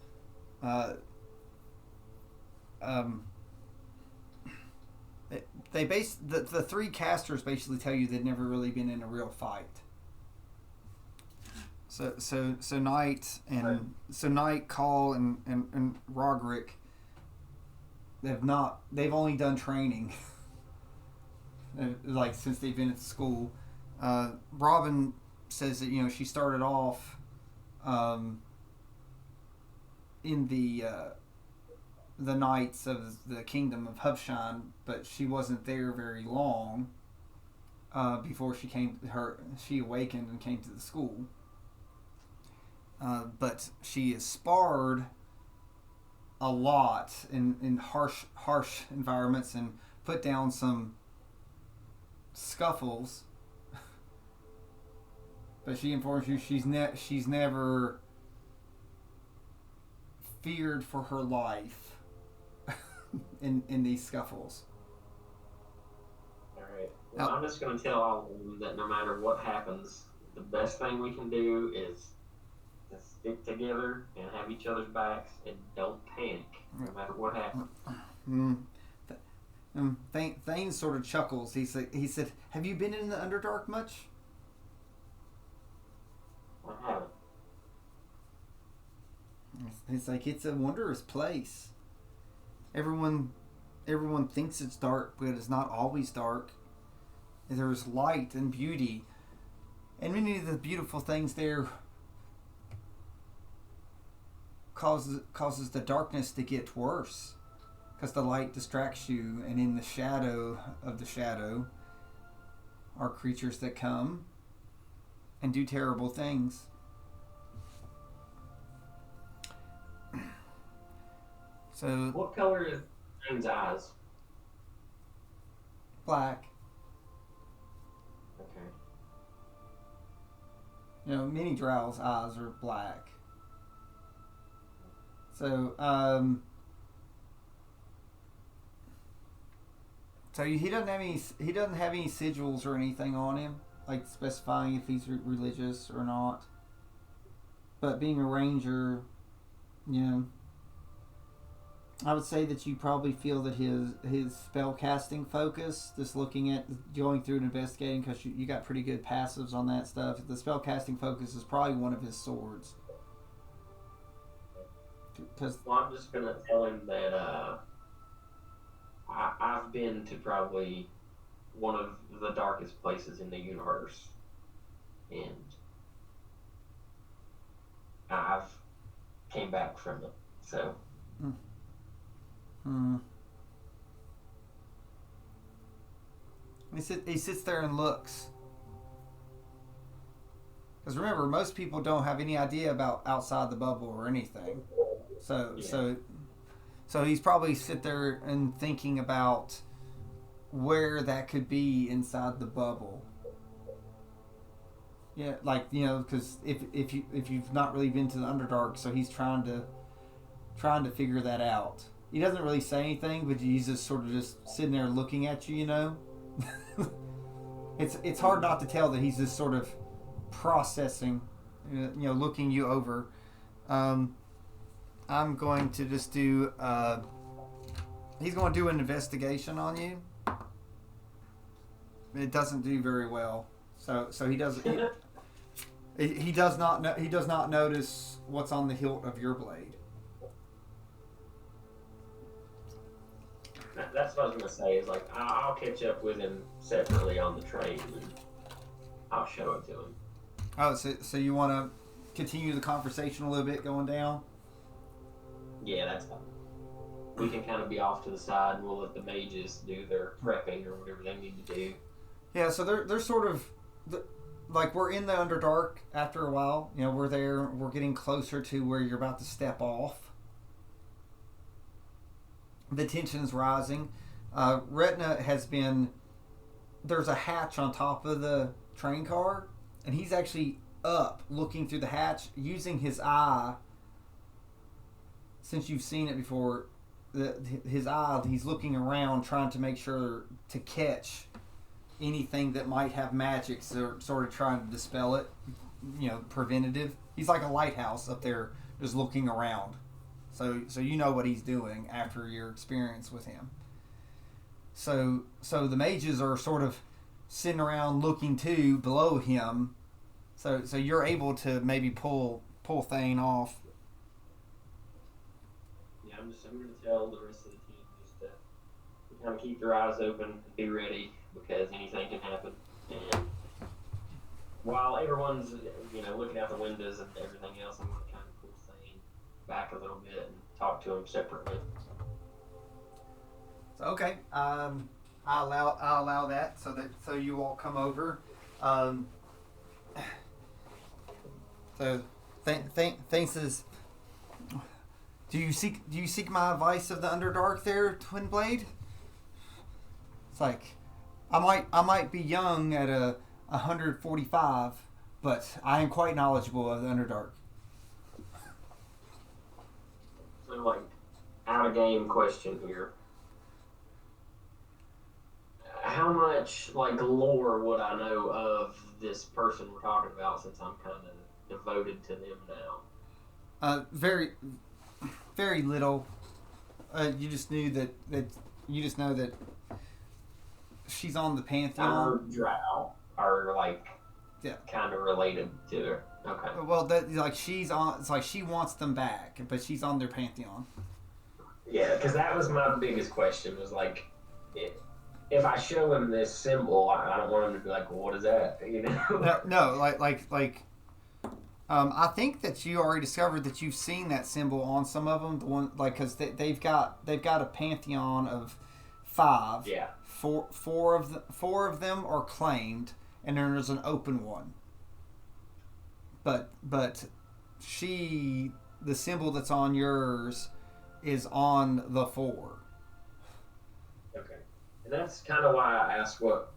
[SPEAKER 1] the three casters basically tell you they've never really been in a real fight. So Knight Knight, Call, and Roderick, they've only done training like since they've been at school. Robin says that she started off in the Knights of the Kingdom of Hubshan, but she wasn't there very long before she awakened and came to the school. But she is sparred a lot in harsh environments and put down some scuffles. But she informs you she's never feared for her life in these scuffles.
[SPEAKER 2] Alright. Well, I'm just going to tell all of them that no matter what happens, the best thing we can do is to stick together and have each other's backs and don't panic, no matter what happens.
[SPEAKER 1] Thane sort of chuckles. He said, have you been in the Underdark much?
[SPEAKER 2] I haven't.
[SPEAKER 1] It's like, it's a wondrous place. Everyone thinks it's dark, but it's not always dark. There's light and beauty, and many of the beautiful things there causes the darkness to get worse, because the light distracts you, and in the shadow of the shadow are creatures that come and do terrible things. So,
[SPEAKER 2] what color is Jane's eyes?
[SPEAKER 1] Black.
[SPEAKER 2] Okay.
[SPEAKER 1] Many Drow's eyes are black. So, he doesn't have any sigils or anything on him, like specifying if he's religious or not. But being a ranger, I would say that you probably feel that his spell casting focus, just looking at going through and investigating, because you got pretty good passives on that stuff. The spell casting focus is probably one of his swords. Because
[SPEAKER 2] Well, I'm just gonna tell him that I've been to probably one of the darkest places in the universe, and I've came back from it. So
[SPEAKER 1] hmm. He sits there and looks. Because remember, most people don't have any idea about outside the bubble or anything. So
[SPEAKER 2] yeah,
[SPEAKER 1] so he's probably sit there and thinking about where that could be inside the bubble. Yeah, like because if you've not really been to the Underdark, so he's trying to figure that out. He doesn't really say anything, but he's just sort of just sitting there looking at you. It's hard not to tell that he's just sort of processing, looking you over. I'm going to just do. He's going to do an investigation on you. It doesn't do very well. So he does. He does not. He does not notice what's on the hilt of your blade.
[SPEAKER 2] that's what I was gonna say. Is like I'll catch up with him separately on the train, and I'll show it to him.
[SPEAKER 1] Oh, so you want to continue the conversation a little bit going down?
[SPEAKER 2] Yeah, that's fine. We can kind of be off to the side, and we'll let the mages do their prepping or whatever they need to do.
[SPEAKER 1] Yeah, so they're sort of like we're in the Underdark after a while. We're there. We're getting closer to where you're about to step off. The tension's rising. Retna has been. There's a hatch on top of the train car, and he's actually up looking through the hatch using his eye. Since you've seen it before, his eye, he's looking around trying to make sure to catch anything that might have magic, so sort of trying to dispel it, preventative. He's like a lighthouse up there just looking around. So you know what he's doing after your experience with him. So the mages are sort of sitting around looking too below him. So you're able to maybe pull Thane off.
[SPEAKER 2] Yeah, I'm gonna tell the rest of the team just to kind of keep their eyes open and be ready because anything can happen. And while everyone's looking out the windows and everything else, I'm gonna kind of pull Thane back a little bit and talk to him separately.
[SPEAKER 1] So okay, I'll allow that so you all come over. So thanks is. Do you seek my advice of the Underdark there, Twin Blade? It's like I might be young at 145, but I am quite knowledgeable of the Underdark.
[SPEAKER 2] So like out of game question here. How much like lore would I know of this person we're talking about since I'm kind of devoted to them now?
[SPEAKER 1] Very, very little. You just knew that you just know that she's on the Pantheon.
[SPEAKER 2] Her drow are like kind of related to her. Okay.
[SPEAKER 1] Well, that like she's on. It's like she wants them back, but she's on their Pantheon.
[SPEAKER 2] Yeah, because that was my biggest question. Was like, if I show him this symbol, I don't want him to be like, well, "What is that?"
[SPEAKER 1] No, like. I think that you already discovered that you've seen that symbol on some of them. The one because they've got a pantheon of 5.
[SPEAKER 2] Yeah.
[SPEAKER 1] Four of them are claimed, and then there's an open one. But the symbol that's on yours is on the 4.
[SPEAKER 2] Okay, and that's kind of why I asked what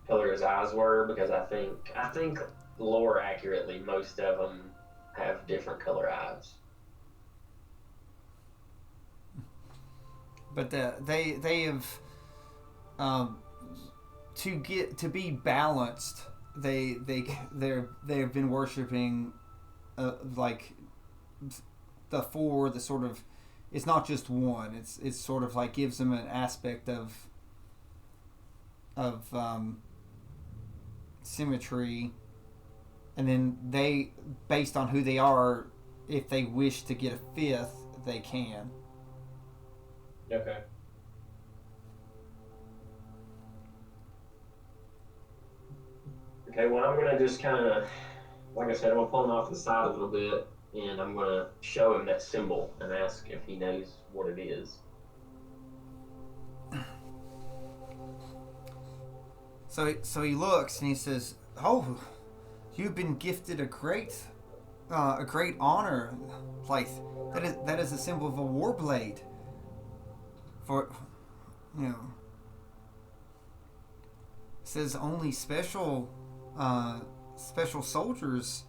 [SPEAKER 2] color his eyes were because I think. Lore accurately, most of them have different color eyes.
[SPEAKER 1] But they have to be balanced. They have been worshiping like the 4. The sort of it's not just one. It's sort of like gives them an aspect of symmetry. And then they, based on who they are, if they wish to get a 5th, they can.
[SPEAKER 2] Okay. Okay, well, I'm going to just kind of, like I said, I'm going to pull him off the side a little bit, and I'm going to show him that symbol and ask if he knows what it is.
[SPEAKER 1] So he looks and he says, "Oh, you've been gifted a great honor. Like that is a symbol of a war blade. For you know, it says only special soldiers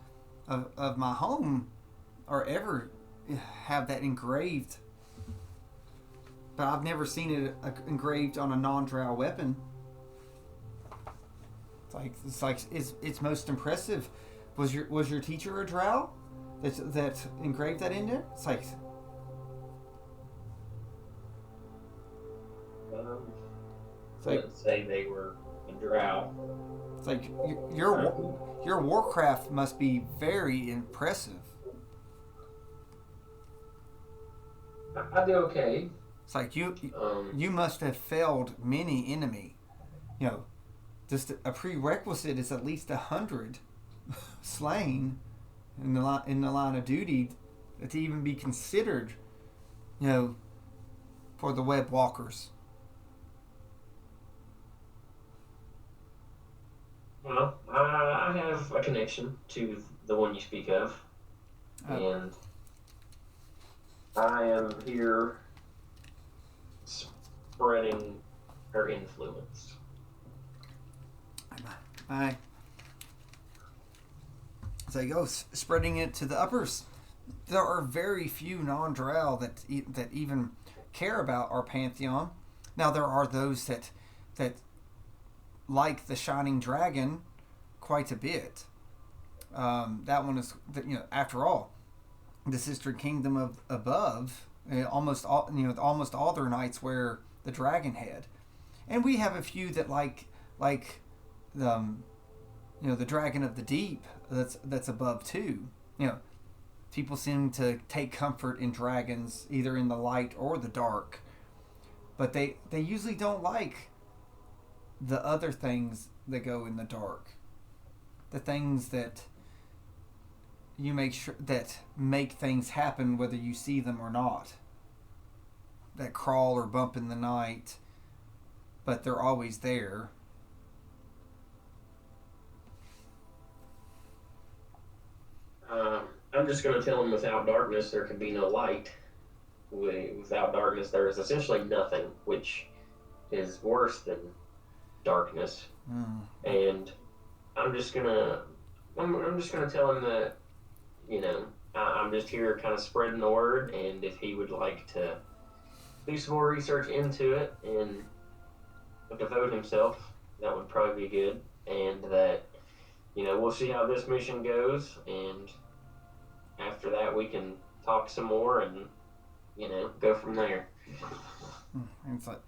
[SPEAKER 1] of my home are ever have that engraved. But I've never seen it engraved on a non-drow weapon. It's most impressive. Was your teacher a drow that engraved that in there? It's like
[SPEAKER 2] Let's say they were a drow.
[SPEAKER 1] It's like your warcraft must be very impressive.
[SPEAKER 2] I do okay.
[SPEAKER 1] It's like you must have felled many enemy. You know, just a prerequisite is at least 100 slain in the line of duty to even be considered. You know, for the web walkers.
[SPEAKER 2] Well, I have a connection to the one you speak of, and I am here spreading her influence.
[SPEAKER 1] So he goes spreading it to the uppers. There are very few non-drow that even care about our pantheon. Now there are those that like the Shining Dragon quite a bit. That one is, after all, the sister kingdom of above. Almost all their knights wear the dragon head, and we have a few that like the dragon of the deep that's above too. People seem to take comfort in dragons either in the light or the dark, but they usually don't like the other things that go in the dark, the things that you make sure that make things happen whether you see them or not, that crawl or bump in the night, but they're always there.
[SPEAKER 2] I'm just going to tell him without darkness there can be no light. Without darkness there is essentially nothing, which is worse than darkness. And I'm just gonna tell him that I'm just here kind of spreading the word, and if he would like to do some more research into it and devote himself, that would probably be good. And that we'll see how this mission goes, and after that we can talk some more and go from there.
[SPEAKER 1] It's like,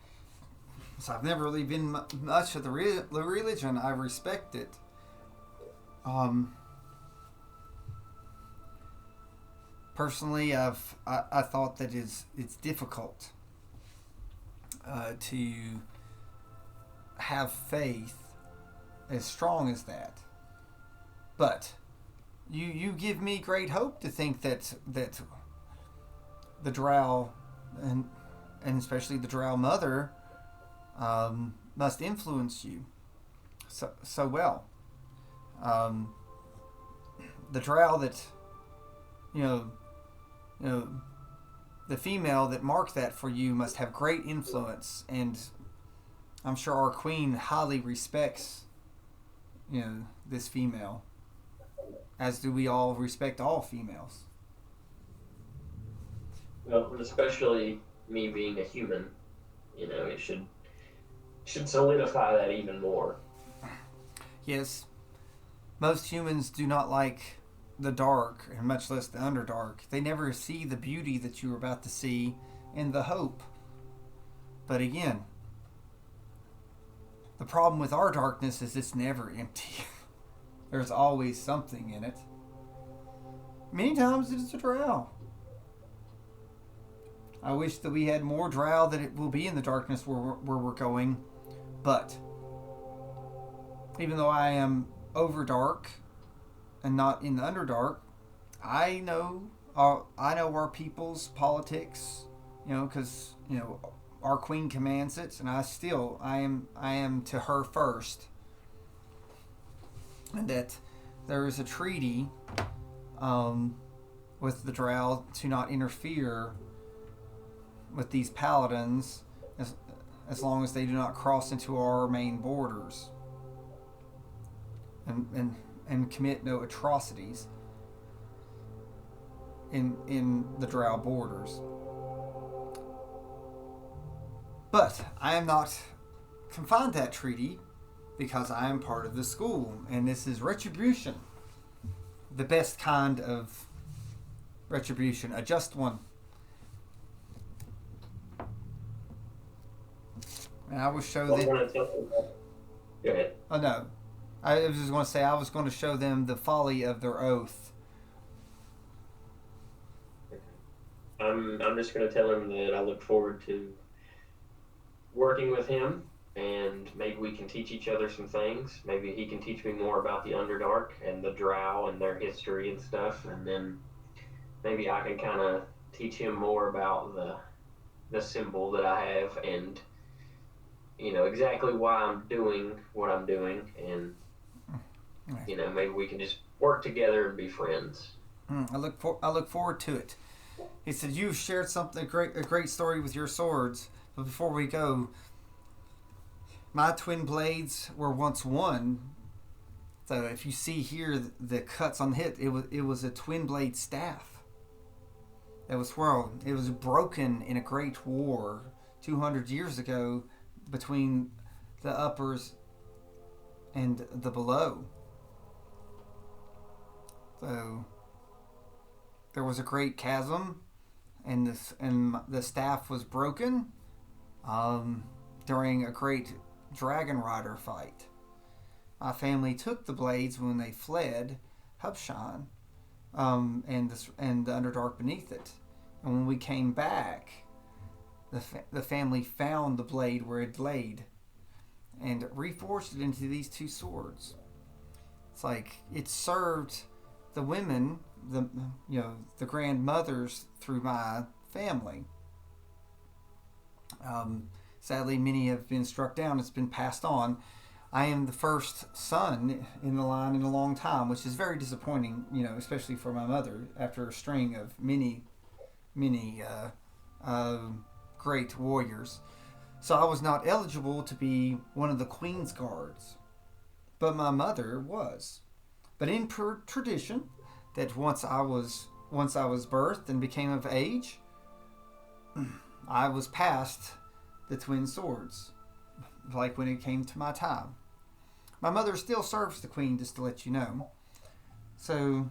[SPEAKER 1] so I've never really been much of the religion. I respect it. Personally, I thought that it's difficult to have faith as strong as that. But you give me great hope to think that the drow and especially the drow mother must influence you so well. The drow that the female that marked that for you must have great influence, and I'm sure our queen highly respects this female, as do we all respect all females.
[SPEAKER 2] Well, and especially me being a human, it should solidify that even more.
[SPEAKER 1] Yes, most humans do not like the dark, and much less the underdark. They never see the beauty that you are about to see and the hope. But again, the problem with our darkness is it's never empty. There's always something in it. Many times it is a drow. I wish that we had more drow that it will be in the darkness where we're going. But even though I am over dark and not in the underdark, I know our people's politics, because our queen commands it, and I am to her first, and that there is a treaty with the drow to not interfere with these paladins as long as they do not cross into our main borders and commit no atrocities in the drow borders. But I am not confined to that treaty because I am part of the school, and this is retribution. The best kind of retribution, a just one. And I will show them.
[SPEAKER 2] Go ahead.
[SPEAKER 1] Oh no, I was just going to say I was going to show them the folly of their oath.
[SPEAKER 2] I'm just going to tell him that I look forward to working with him, and maybe we can teach each other some things. Maybe he can teach me more about the Underdark and the Drow and their history and stuff, and then maybe I can kind of teach him more about the symbol that I have, and exactly why I'm doing what I'm doing, and maybe we can just work together and be friends.
[SPEAKER 1] I look forward to it. He said, "You shared a great story with your swords, but before we go, my twin blades were once one. So if you see here the cuts on the hip, it was a twin blade staff that was swirled. It was broken in a great war 200 years ago between the uppers and the below. So there was a great chasm, and the staff was broken during a great dragon rider fight. My family took the blades when they fled Hubshan, and the Underdark beneath it. And when we came back, the family found the blade where it laid and reforged it into these two swords. It's like it served the women, the grandmothers through my family. Sadly, many have been struck down. It's been passed on. I am the first son in the line in a long time, which is very disappointing, especially for my mother after a string of many great warriors. So I was not eligible to be one of the Queen's guards, but my mother was. But in tradition, that once I was birthed and became of age, I was passed the twin swords, like when it came to my time. My mother still serves the Queen, just to let you know. So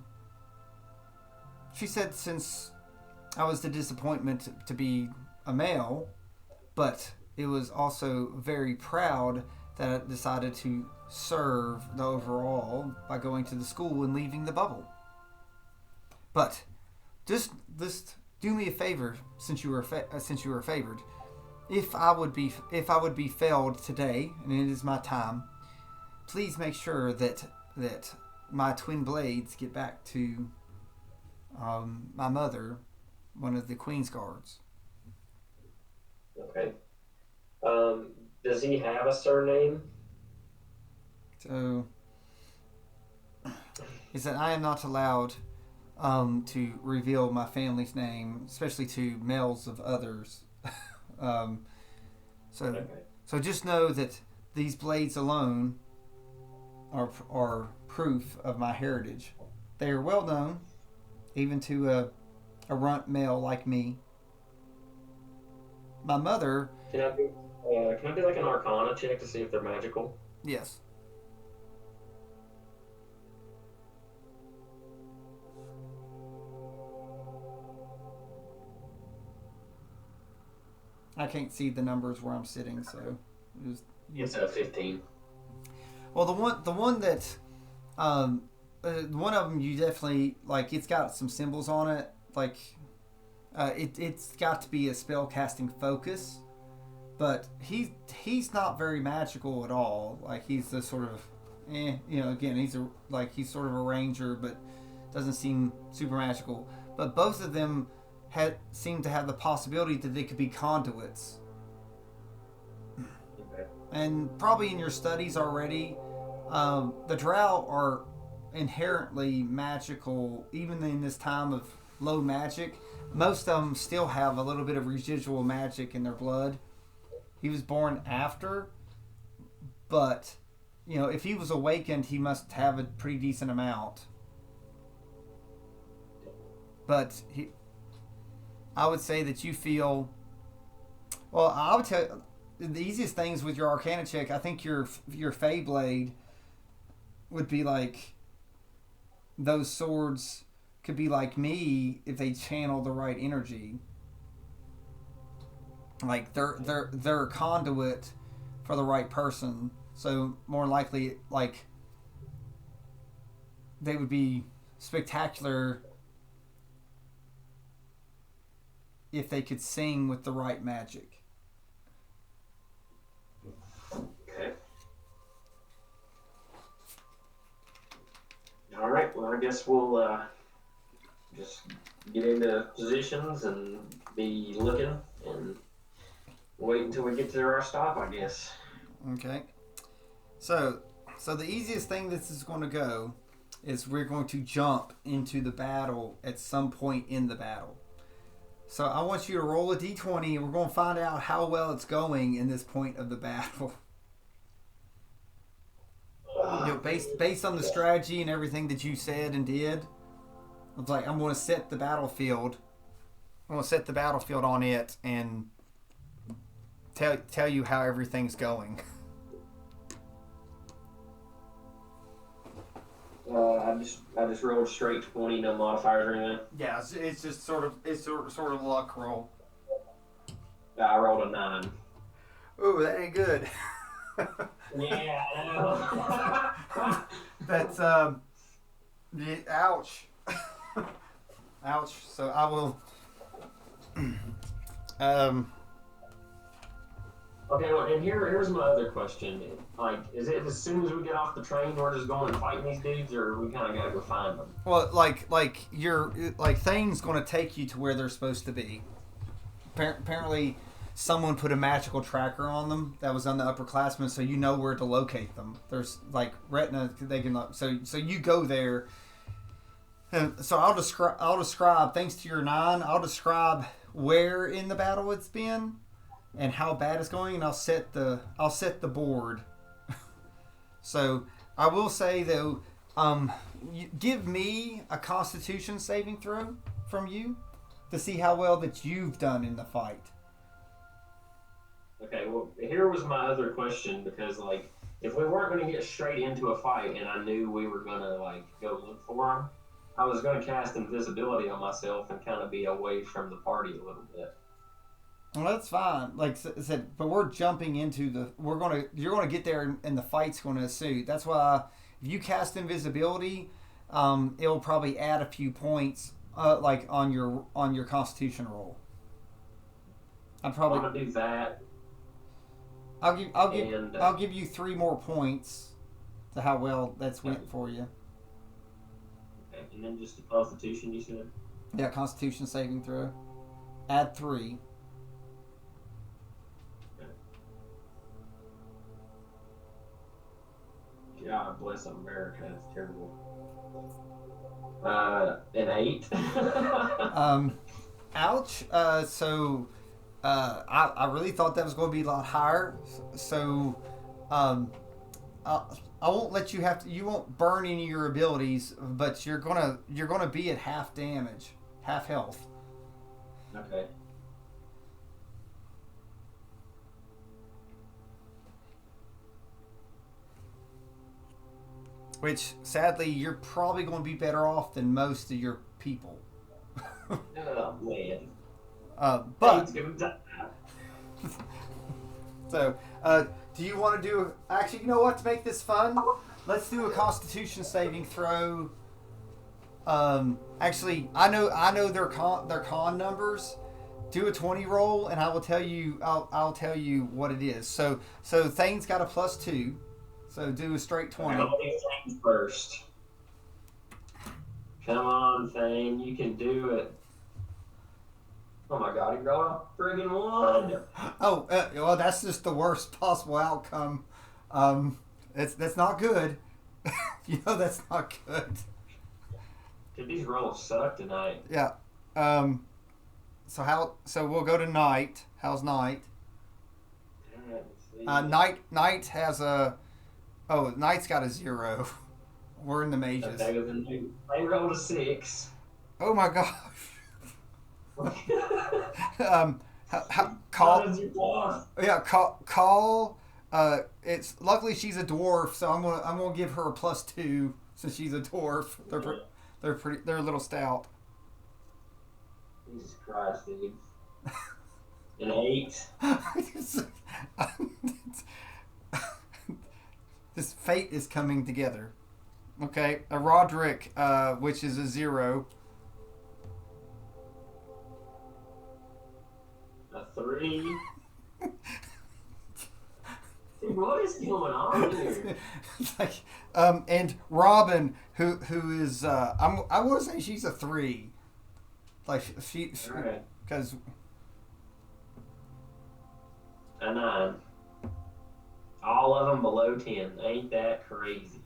[SPEAKER 1] she said since I was the disappointment to be a male, but it was also very proud that I decided to serve the overall by going to the school and leaving the bubble. But just do me a favor, since you were favored. If I would be failed today, and it is my time, please make sure that my twin blades get back to my mother, one of the Queen's guards.
[SPEAKER 2] Okay. Does he have a surname?
[SPEAKER 1] So he said, I am not allowed to reveal my family's name, especially to males of others. So just know that these blades alone are proof of my heritage. They are well known, even to a runt male like me. My mother.
[SPEAKER 2] Can I do like an Arcana check to see if they're magical?
[SPEAKER 1] Yes. I can't see the numbers where I'm sitting, so
[SPEAKER 2] It's a 15.
[SPEAKER 1] Well, the one that one of them you definitely like. It's got some symbols on it, like It's got to be a spell casting focus, but he's not very magical at all. Like he's the sort of, again he's sort of a ranger, but doesn't seem super magical. But both of them seem to have the possibility that they could be conduits.
[SPEAKER 2] Okay.
[SPEAKER 1] And probably in your studies already, the Drow are inherently magical, even in this time of low magic. Most of them still have a little bit of residual magic in their blood. He was born after, but if he was awakened, he must have a pretty decent amount. But I would say that you feel. Well, I would tell you, the easiest things with your Arcana check. I think your Feyblade would be like those swords. Could be like me if they channel the right energy. Like they're a conduit for the right person. So more likely, like they would be spectacular if they could sing with the right magic.
[SPEAKER 2] Okay. All right. Well, I guess we'll just get into positions and be looking and wait until we get to our stop, I guess.
[SPEAKER 1] Okay. So the easiest thing this is going to go is we're going to jump into the battle at some point in the battle. So I want you to roll a d20 and we're going to find out how well it's going in this point of the battle. Based on the strategy and everything that you said and did, it's like I'm going to set the battlefield. I'm going to set the battlefield on it and tell you how everything's going.
[SPEAKER 2] I just rolled straight 20, no modifiers or anything.
[SPEAKER 1] Yeah, it's just sort of luck roll.
[SPEAKER 2] I rolled a 9.
[SPEAKER 1] Ooh, that ain't good.
[SPEAKER 2] Yeah, I know.
[SPEAKER 1] That's ouch. Ouch. So I will.
[SPEAKER 2] Okay, well, and here's my other question. Like, is it as soon as we get off the train, we're just going and fighting these dudes, or we kind of gotta go find them?
[SPEAKER 1] Well, Thane's going to take you to where they're supposed to be. Apparently, someone put a magical tracker on them that was on the upperclassmen, so you know where to locate them. There's like retina, they can so you go there. And so I'll describe thanks to your 9. I'll describe where in the battle it's been and how bad it's going, and I'll set the board. So I will say though, give me a Constitution saving throw from you to see how well that you've done in the fight.
[SPEAKER 2] Okay, well, here was my other question, because like if we weren't going to get straight into a fight and I knew we were going to like go look for them, I was going to cast invisibility on myself and kind of be away from the party a little bit.
[SPEAKER 1] Well, that's fine. Like I said, but we're jumping into you're going to get there and the fight's going to ensue. That's why if you cast invisibility, it'll probably add a few points, like on your Constitution roll. I'd probably
[SPEAKER 2] want to do that.
[SPEAKER 1] I'll give you 3 more points to how well that's went for you.
[SPEAKER 2] Okay, and then just the Constitution, you said?
[SPEAKER 1] Yeah, Constitution saving throw. Add 3.
[SPEAKER 2] God bless America. That's terrible. An 8.
[SPEAKER 1] Ouch. I really thought that was going to be a lot higher. So, I won't let you you won't burn any of your abilities, but you're gonna be at half damage, half health.
[SPEAKER 2] Okay.
[SPEAKER 1] Which, sadly, you're probably going to be better off than most of your people.
[SPEAKER 2] Oh, man.
[SPEAKER 1] But so, do you want to do? Actually, you know what? To make this fun, let's do a Constitution saving throw Actually, I know their con numbers. Do a 20 roll, and I will tell you. I'll tell you what it is. So Thane's got a +2. So do a straight 20.
[SPEAKER 2] I'll do Thane first. Come on, Thane, you can do it. Oh my God, he rolled a friggin' 1.
[SPEAKER 1] Oh, well, that's just the worst possible outcome. That's not good. That's not good.
[SPEAKER 2] Dude, these rolls suck tonight.
[SPEAKER 1] Yeah. So we'll go to Knight. How's Knight? Knight has a. Oh, Knight's got a 0. We're in the mages.
[SPEAKER 2] Better than you. They rolled a 6.
[SPEAKER 1] Oh my gosh.
[SPEAKER 2] How does your boss?
[SPEAKER 1] Yeah, call. It's luckily she's a dwarf, so I'm gonna give her a +2 since she's a dwarf. They're a little stout.
[SPEAKER 2] Jesus Christ, dude. An 8.
[SPEAKER 1] This fate is coming together. Okay, a Roderick, which is a 0.
[SPEAKER 2] A 3. Dude, what is going on here?
[SPEAKER 1] And Robin, who is I will say she's a 3. Like she because
[SPEAKER 2] a 9. All of them below 10. Ain't that crazy?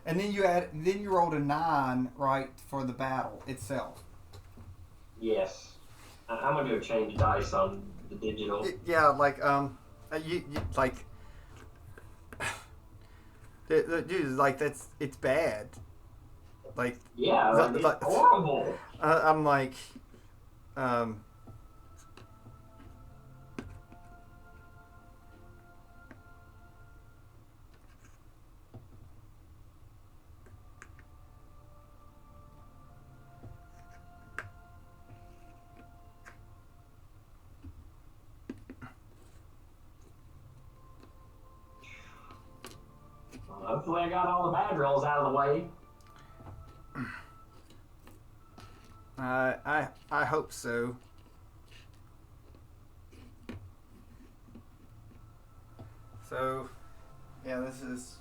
[SPEAKER 1] And then you rolled a 9, right, for the battle itself.
[SPEAKER 2] Yes. I'm gonna do a change of dice on the digital.
[SPEAKER 1] You like dude, like it's bad. Like
[SPEAKER 2] yeah, it's horrible.
[SPEAKER 1] I'm like
[SPEAKER 2] Hopefully I got all the bad rolls out of the way.
[SPEAKER 1] I hope so. So, yeah, it's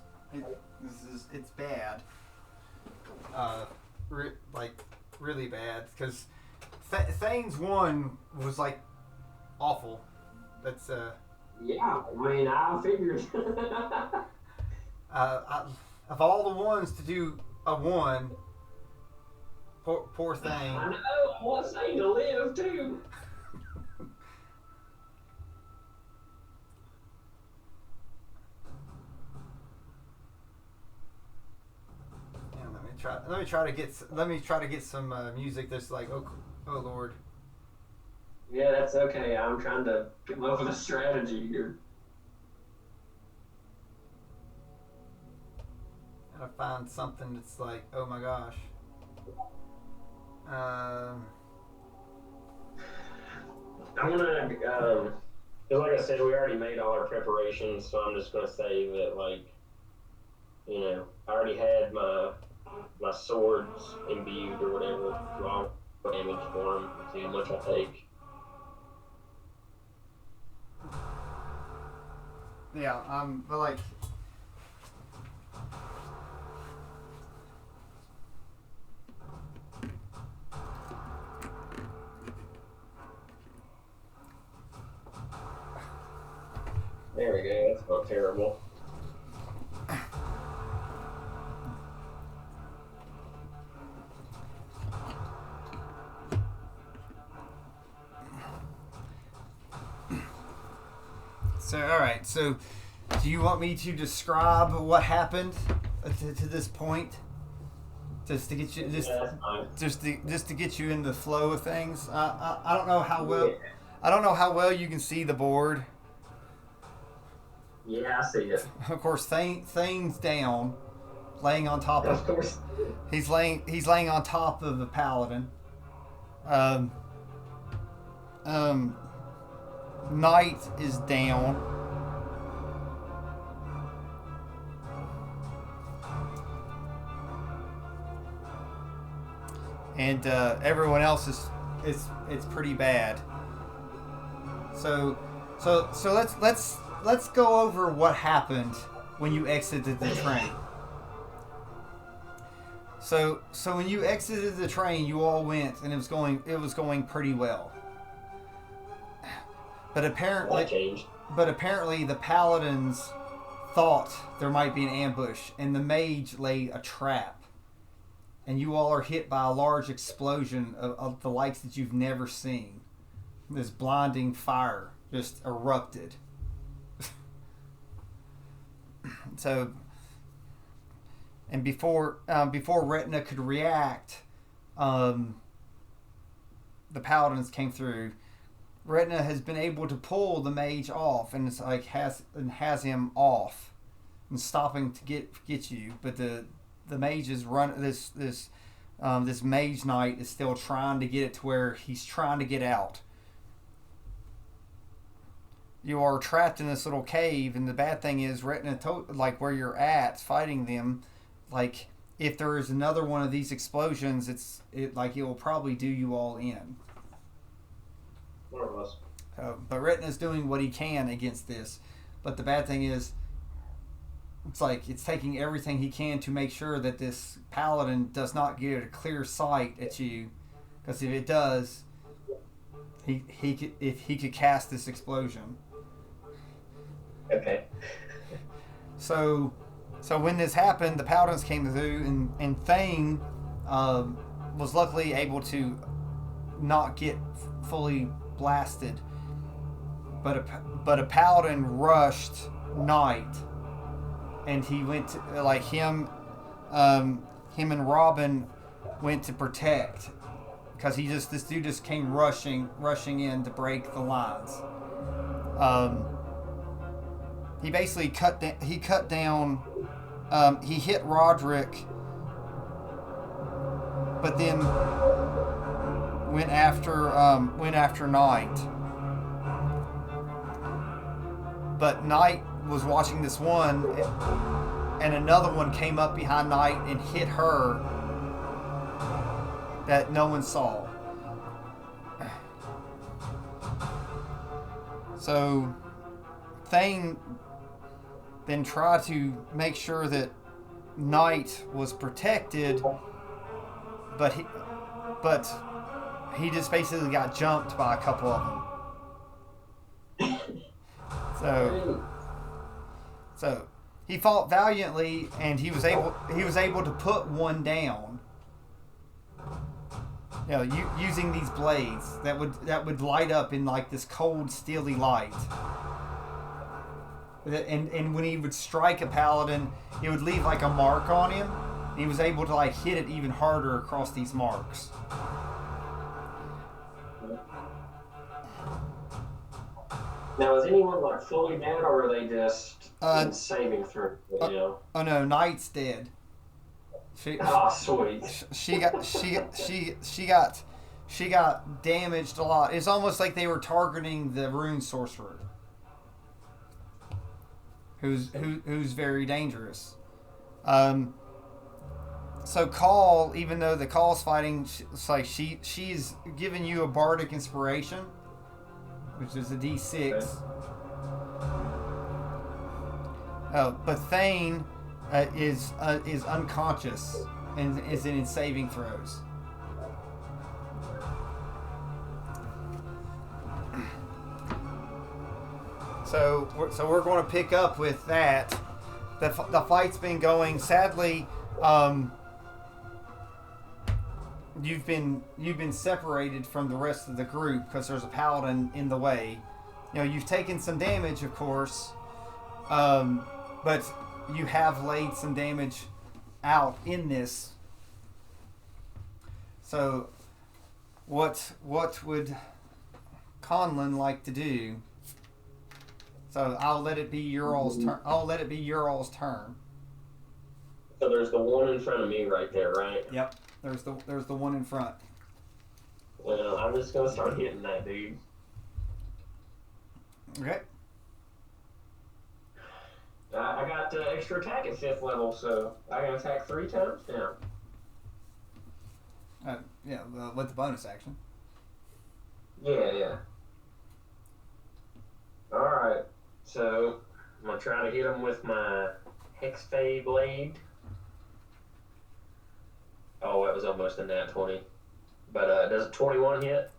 [SPEAKER 1] bad. Really bad because Thane's 1 was like awful. That's
[SPEAKER 2] Yeah, I mean I figured.
[SPEAKER 1] Of all the ones to do a 1, poor Thane.
[SPEAKER 2] I know. I want Thane to live too.
[SPEAKER 1] Yeah, let me try to get some music that's like oh Lord.
[SPEAKER 2] Yeah, that's okay. I'm trying to come up with a strategy here.
[SPEAKER 1] Gotta find something that's like oh my gosh.
[SPEAKER 2] I'm gonna, cause like I said, we already made all our preparations, so I'm just gonna say that, like, I already had my swords imbued or whatever, raw damage for them, see how much I take.
[SPEAKER 1] Yeah, but like.
[SPEAKER 2] There we go, that's not terrible.
[SPEAKER 1] So, alright, so do you want me to describe what happened to this point? Just to get you just to get you in the flow of things. I don't know how well I don't know how well you can see the board.
[SPEAKER 2] Yeah, I see it.
[SPEAKER 1] Of course, Thane's down, laying on top of.
[SPEAKER 2] Of course.
[SPEAKER 1] He's laying on top of the paladin. Knight is down. and everyone else is it's pretty bad. So let's go over what happened when you exited the train. So when you exited the train, you all went, and it was going pretty well. But apparently the Paladins thought there might be an ambush, and the mage laid a trap. And you all are hit by a large explosion of the likes that you've never seen. This blinding fire just erupted. So, and before Retina could react, the Paladins came through. Retina has been able to pull the mage off, and it's like has him off and stopping to get you, but the mage is this mage knight is still trying to get it to where he's trying to get out. You are trapped in this little cave, and the bad thing is Retina like where you're at fighting them, like if there is another one of these explosions, it will probably do you all in.
[SPEAKER 2] More or less.
[SPEAKER 1] But Retina's doing what he can against this. But the bad thing is, it's taking everything he can to make sure that this paladin does not get a clear sight at you. Because if it does, he could cast this explosion.
[SPEAKER 2] Okay.
[SPEAKER 1] So when this happened, the paladins came through, and Thane was luckily able to not get fully blasted, but a paladin rushed Knight, and he went to, him and Robin went to protect, because this dude just came rushing in to break the lines. He basically cut down. He hit Roderick, but then went after Knight. But Knight was watching this one, and another one came up behind Knight and hit her that no one saw. So Thane then tried to make sure that Knight was protected, but he just basically got jumped by a couple of them. So he fought valiantly, and he was able to put one down. Using these blades that would light up in like this cold, steely light. And when he would strike a paladin, it would leave like a mark on him. And he was able to hit it even harder across these marks.
[SPEAKER 2] Now, is anyone fully dead, or are they just saving through? Oh
[SPEAKER 1] no, Knight's dead.
[SPEAKER 2] Sweet.
[SPEAKER 1] She got damaged a lot. It's almost like they were targeting the rune sorcerer, who's very dangerous. So Call, even though the Call's fighting, she's giving you a bardic inspiration, which is a D6.
[SPEAKER 2] Okay.
[SPEAKER 1] But Thane is unconscious and is in saving throws. So we're going to pick up with that. The fight's been going. Sadly, you've been separated from the rest of the group because there's a paladin in the way. You've taken some damage, of course, but you have laid some damage out in this. So, what would Conlan like to do? So I'll let it be your all's turn.
[SPEAKER 2] So there's the one in front of me right there, right?
[SPEAKER 1] Yep. There's the one in front.
[SPEAKER 2] Well, I'm just gonna start hitting that dude.
[SPEAKER 1] Okay.
[SPEAKER 2] I got extra attack at 5th level, so I can attack 3 times now.
[SPEAKER 1] Yeah, with the bonus action.
[SPEAKER 2] Yeah. Alright, so I'm going to try to hit him with my Hexfey Blade. Oh, that was almost a nat 20. But does a 21 hit?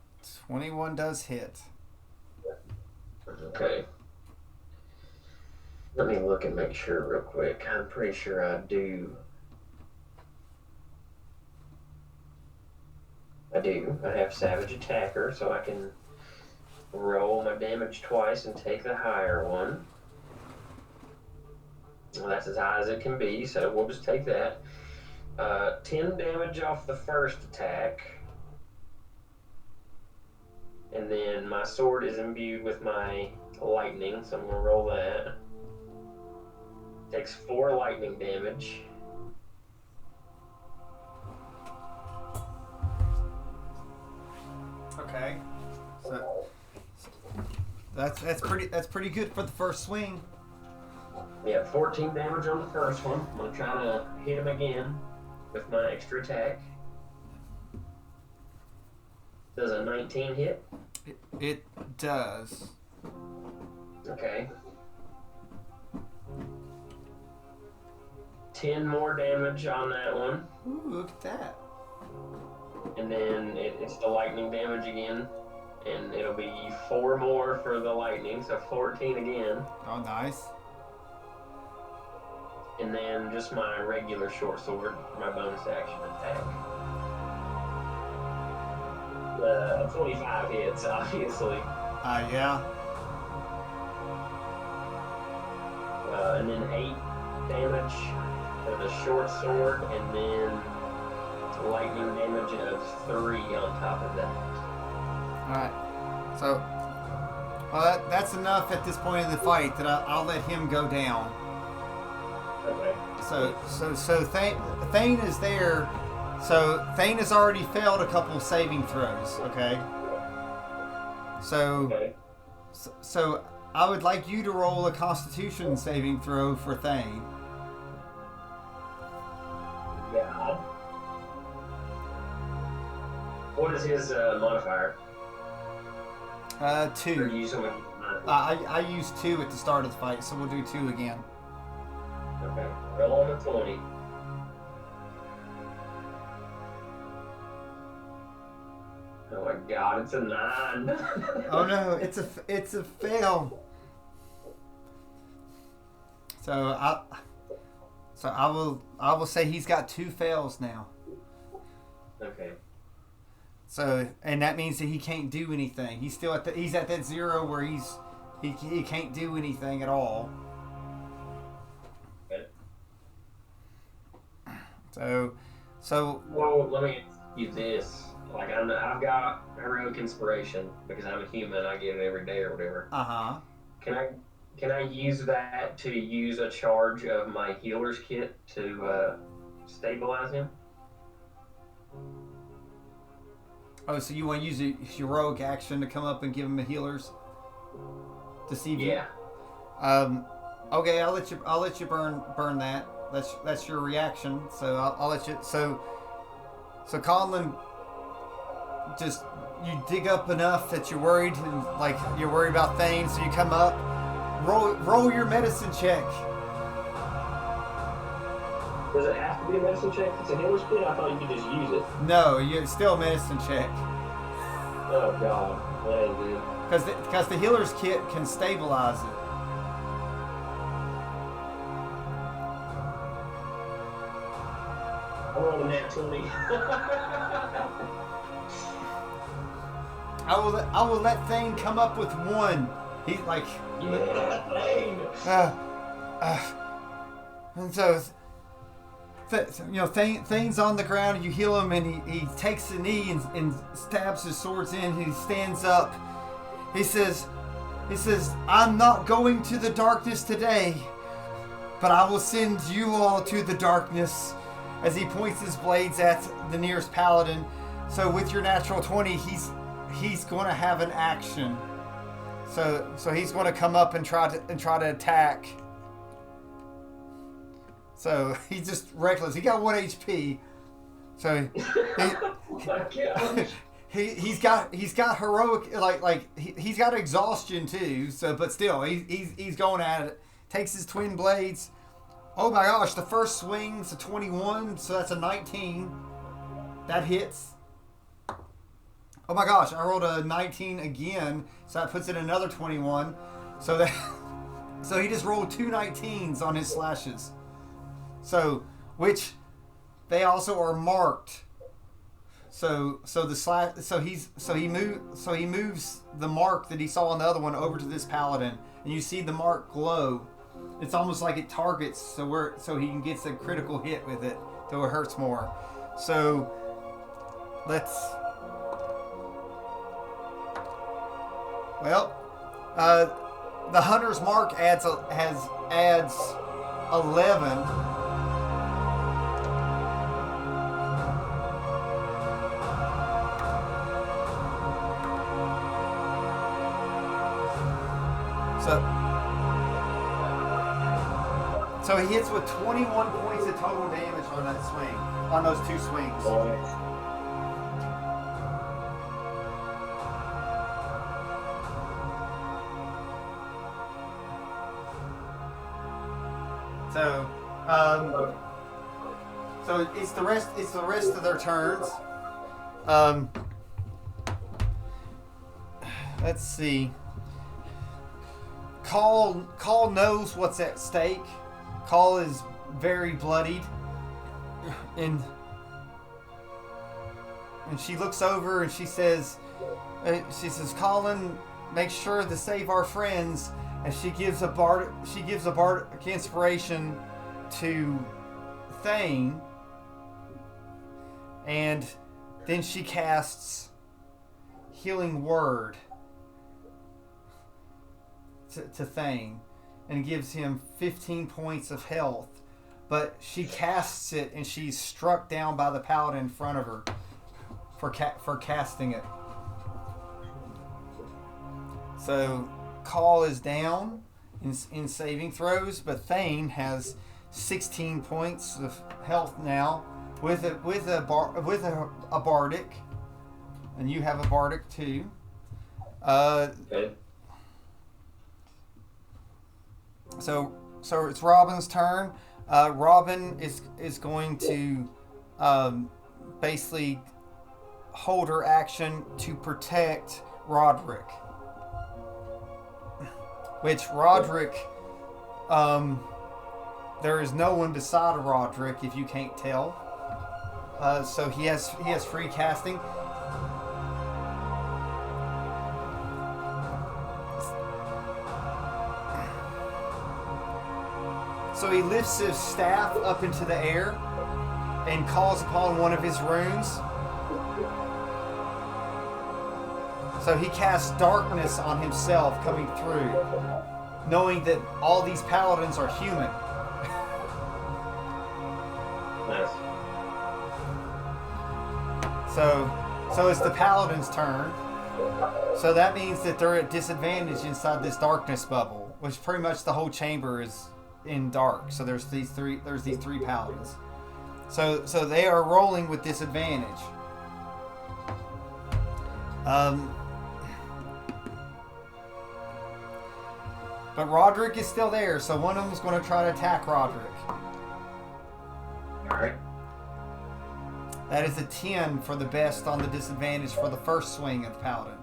[SPEAKER 1] 21 does hit.
[SPEAKER 2] Okay. Let me look and make sure real quick. I'm pretty sure I do. I have Savage Attacker, so I can roll my damage twice and take the higher one. Well, that's as high as it can be, so we'll just take that. 10 damage off the first attack. And then my sword is imbued with my lightning, so I'm going to roll that. Takes 4 lightning damage.
[SPEAKER 1] Okay. So that's pretty good for the first swing.
[SPEAKER 2] Yeah, 14 damage on the first one. I'm going to try to hit him again with my extra attack. Does a 19 hit?
[SPEAKER 1] It does.
[SPEAKER 2] Okay. 10 more damage on that one.
[SPEAKER 1] Ooh, look at that.
[SPEAKER 2] And then it's the lightning damage again. And it'll be 4 more for the lightning, so 14 again.
[SPEAKER 1] Oh, nice.
[SPEAKER 2] And then just my regular short sword for my bonus action attack. 25 hits, obviously.
[SPEAKER 1] Yeah.
[SPEAKER 2] And then 8 damage for the short sword, and then lightning damage of 3 on top of that.
[SPEAKER 1] Alright. So, well, that's enough at this point in the fight that I'll let him go down.
[SPEAKER 2] Okay.
[SPEAKER 1] So Thane is there. So Thane has already failed a couple of saving throws. Okay. So I would like you to roll a Constitution saving throw for Thane.
[SPEAKER 2] God. What is his modifier?
[SPEAKER 1] 2.
[SPEAKER 2] Or use him
[SPEAKER 1] I used 2 at the start of the fight, so we'll do 2 again.
[SPEAKER 2] Okay. Roll on the 20. Oh my God! It's a 9.
[SPEAKER 1] Oh no! It's a fail. So I will say he's got 2 fails now.
[SPEAKER 2] Okay.
[SPEAKER 1] So, and that means that he can't do anything. He's still he's at that 0 where he can't do anything at all.
[SPEAKER 2] Okay.
[SPEAKER 1] So.
[SPEAKER 2] Well, let me ask you this: like, I've got heroic inspiration because I'm a human. I get it every day or whatever. Can I use that to use a charge of my healer's kit to stabilize him?
[SPEAKER 1] Oh, so you want to use a heroic action to come up and give him a healer's to see if
[SPEAKER 2] Yeah.
[SPEAKER 1] Okay, I'll let you burn that. That's your reaction. So I'll let you. So Conlan, just you dig up enough that you're worried about things. So you come up, roll your medicine check.
[SPEAKER 2] Does it have to be a medicine check? It's a healer's kit? I thought you could just use it.
[SPEAKER 1] No, it's still a medicine check.
[SPEAKER 2] Oh, God. That ain't good.
[SPEAKER 1] Because the healer's kit can stabilize it.
[SPEAKER 2] I'm rolling that 20.
[SPEAKER 1] I will let Thane come up with 1. He's like...
[SPEAKER 2] Yeah, Thane!
[SPEAKER 1] And so... Thane's on the ground and you heal him and he takes a knee and stabs his swords in and he stands up. He says, I'm not going to the darkness today, but I will send you all to the darkness, as he points his blades at the nearest paladin. So with your natural 20, he's going to have an action. So he's going to come up and try to attack. So he's just reckless. He got 1 HP. So
[SPEAKER 2] Oh my gosh.
[SPEAKER 1] he's got heroic he's got exhaustion too. So but still he's going at it. Takes his twin blades. Oh my gosh! The first swing's a 21, so that's a 19. That hits. Oh my gosh! I rolled a 19 again, so that puts it another 21. So that so he just rolled two 19s on his slashes. So which they also are marked. So he moves the mark that he saw on the other one over to this paladin, and you see the mark glow. It's almost like it targets, so he can get a critical hit with it, so it hurts more. So let's. Well, the hunter's mark adds 11. So he hits with 21 points of total damage on that swing, on those two swings. So it's the rest of their turns. Let's see. Call knows what's at stake. Call is very bloodied, and she looks over and she says, "Colin, make sure to save our friends." And she gives a bardic inspiration to Thane, and then she casts Healing Word to Thane, and gives him 15 points of health. But she casts it, and she's struck down by the paladin in front of her for casting it. So Call is down in saving throws, but Thane has 16 points of health now with a bardic, and you have a bardic too.
[SPEAKER 2] Okay.
[SPEAKER 1] So it's Robin's turn. Robin is going to basically hold her action to protect Roderick. Which Roderick, there is no one beside Roderick if you can't tell. So he has free casting. So he lifts his staff up into the air and calls upon one of his runes. So he casts darkness on himself coming through, knowing that all these paladins are human.
[SPEAKER 2] Nice.
[SPEAKER 1] So it's the paladin's turn. So that means that they're at disadvantage inside this darkness bubble, which pretty much the whole chamber is in dark. So there's these three paladins. So they are rolling with disadvantage. But Roderick is still there, so one of them is going to try to attack Roderick.
[SPEAKER 2] Alright.
[SPEAKER 1] That is a 10 for the best on the disadvantage for the first swing of the paladin.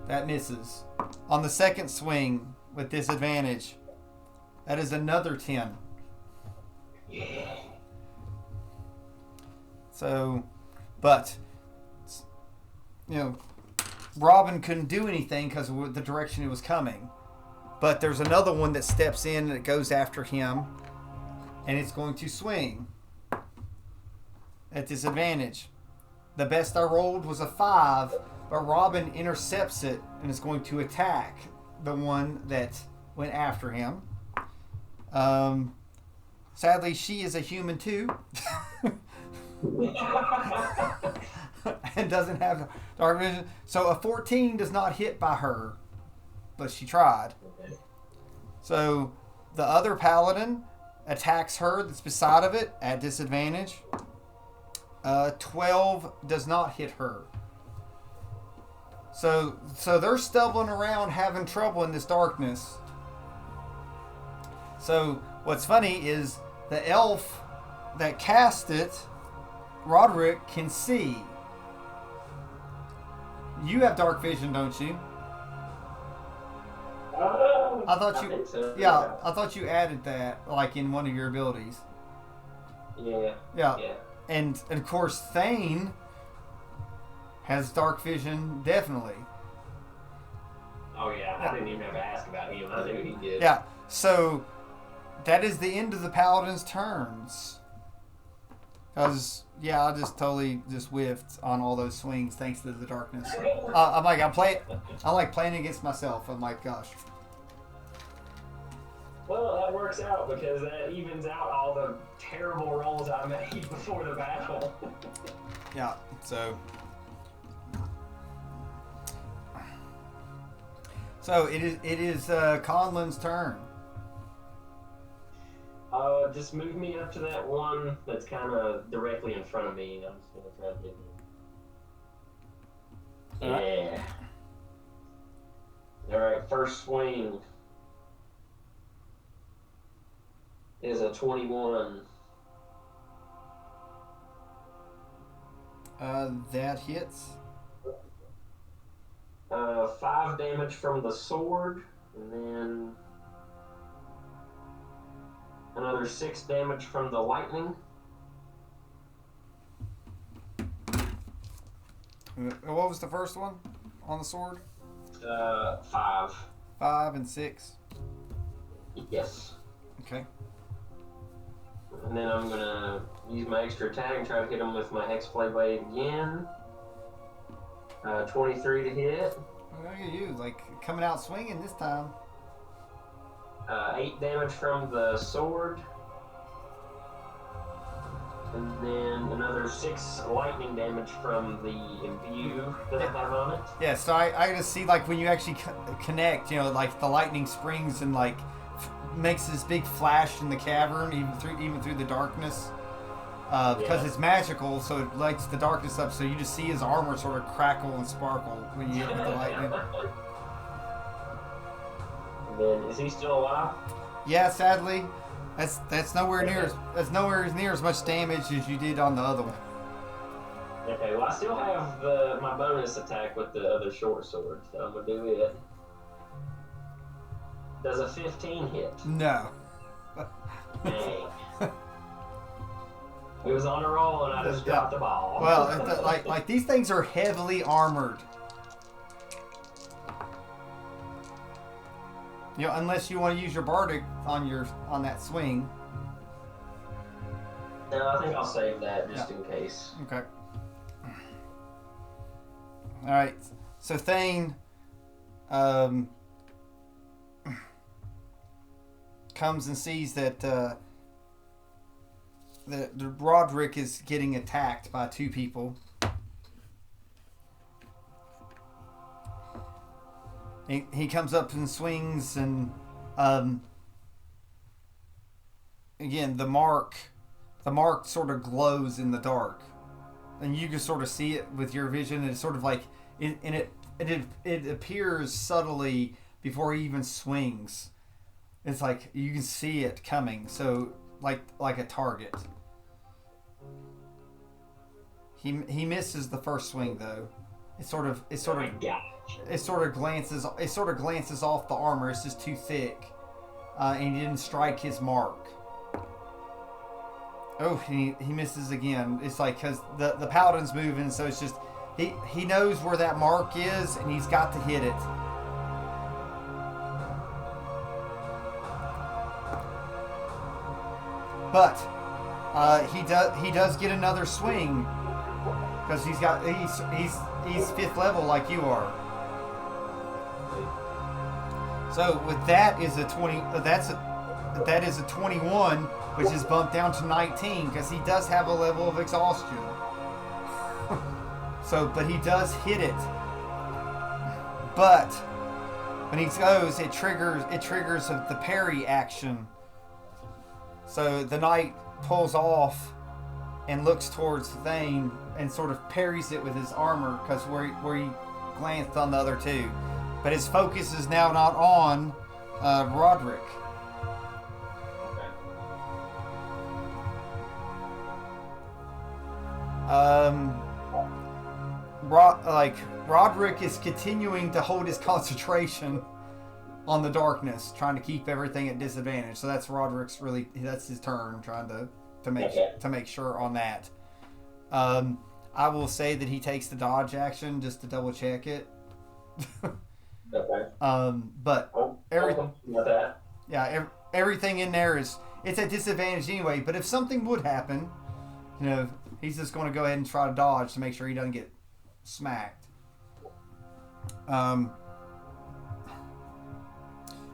[SPEAKER 1] That misses. On the second swing with disadvantage, that is another 10.
[SPEAKER 2] Yeah.
[SPEAKER 1] So, but, Robin couldn't do anything because of the direction it was coming. But there's another one that steps in and it goes after him, and it's going to swing at disadvantage. The best I rolled was a 5, but Robin intercepts it and is going to attack the one that went after him. Sadly, she is a human too. And doesn't have dark vision. So a 14 does not hit by her, but she tried.
[SPEAKER 2] Okay.
[SPEAKER 1] So the other paladin attacks her that's beside of it at disadvantage. 12 does not hit her. So they're stumbling around having trouble in this darkness. So what's funny is the elf that cast it, Roderick, can see. You have dark vision, don't you? I think so. Yeah, I thought you added that like in one of your abilities. Yeah. And of course Thane has dark vision, definitely.
[SPEAKER 2] Oh yeah, I didn't even have to ask about him. I knew he did.
[SPEAKER 1] Yeah, so that is the end of the Paladins' turns. Because, yeah, I just totally just whiffed on all those swings thanks to the darkness. I like playing against myself. I'm like, gosh.
[SPEAKER 2] Well, that works out because that evens out all the terrible rolls I made before the battle.
[SPEAKER 1] Yeah, so it is Conlan's turn.
[SPEAKER 2] Just move me up to that one that's kind of directly in front of me. I'm just gonna try to get him. Yeah. All right, first swing is a 21.
[SPEAKER 1] That hits.
[SPEAKER 2] 5 damage from the sword, and then another 6 damage from the lightning.
[SPEAKER 1] What was the first one on the sword?
[SPEAKER 2] 5.
[SPEAKER 1] 5 and 6.
[SPEAKER 2] Yes.
[SPEAKER 1] Okay.
[SPEAKER 2] And then I'm gonna use my extra attack and try to hit him with my Hexblade Blade again. 23 to hit.
[SPEAKER 1] Look at you, like coming out swinging this time.
[SPEAKER 2] 8 damage from the sword. And then another 6 lightning damage from the imbue that I have on it.
[SPEAKER 1] Yeah, so I just see like when you actually connect, you know, like the lightning springs and like makes this big flash in the cavern, even through the darkness. Because it's magical, so it lights the darkness up. So you just see his armor sort of crackle and sparkle when you hit with the lightning.
[SPEAKER 2] And then, is he still alive?
[SPEAKER 1] Yeah, sadly, that's nowhere near as much damage as you did on the other one.
[SPEAKER 2] Okay, well I still have my bonus attack with the other short sword, so I'm gonna do it. Does a 15 hit?
[SPEAKER 1] No.
[SPEAKER 2] Dang. It was on a roll and I just dropped the ball.
[SPEAKER 1] Well, like these things are heavily armored. You know, unless you want to use your bardic on that swing.
[SPEAKER 2] No, I think I'll save that just in case.
[SPEAKER 1] Okay. All right. So Thane comes and sees that Roderick is getting attacked by 2 people. He comes up and swings, and again the mark sort of glows in the dark, and you can sort of see it with your vision. It's sort of like it appears subtly before he even swings. It's like you can see it coming, so like a target. He misses the first swing though. It sort of glances off the armor. It's just too thick, and he didn't strike his mark. Oh, he misses again. It's like because the paladin's moving, so it's just he knows where that mark is, and he's got to hit it. But he does get another swing because he's 5th level like you are. So with that is a 20. That is a 21, which is bumped down to 19 because he does have a level of exhaustion. But he does hit it. But when he goes, it triggers the parry action. So the knight pulls off and looks towards Thane and sort of parries it with his armor because where he glanced on the other two. But his focus is now not on Roderick. Roderick is continuing to hold his concentration on the darkness, trying to keep everything at disadvantage. So that's that's his turn, trying to make sure on that. I will say that he takes the dodge action just to double check it.
[SPEAKER 2] Okay.
[SPEAKER 1] But
[SPEAKER 2] that.
[SPEAKER 1] everything in there it's at disadvantage anyway. But if something would happen, he's just going to go ahead and try to dodge to make sure he doesn't get smacked.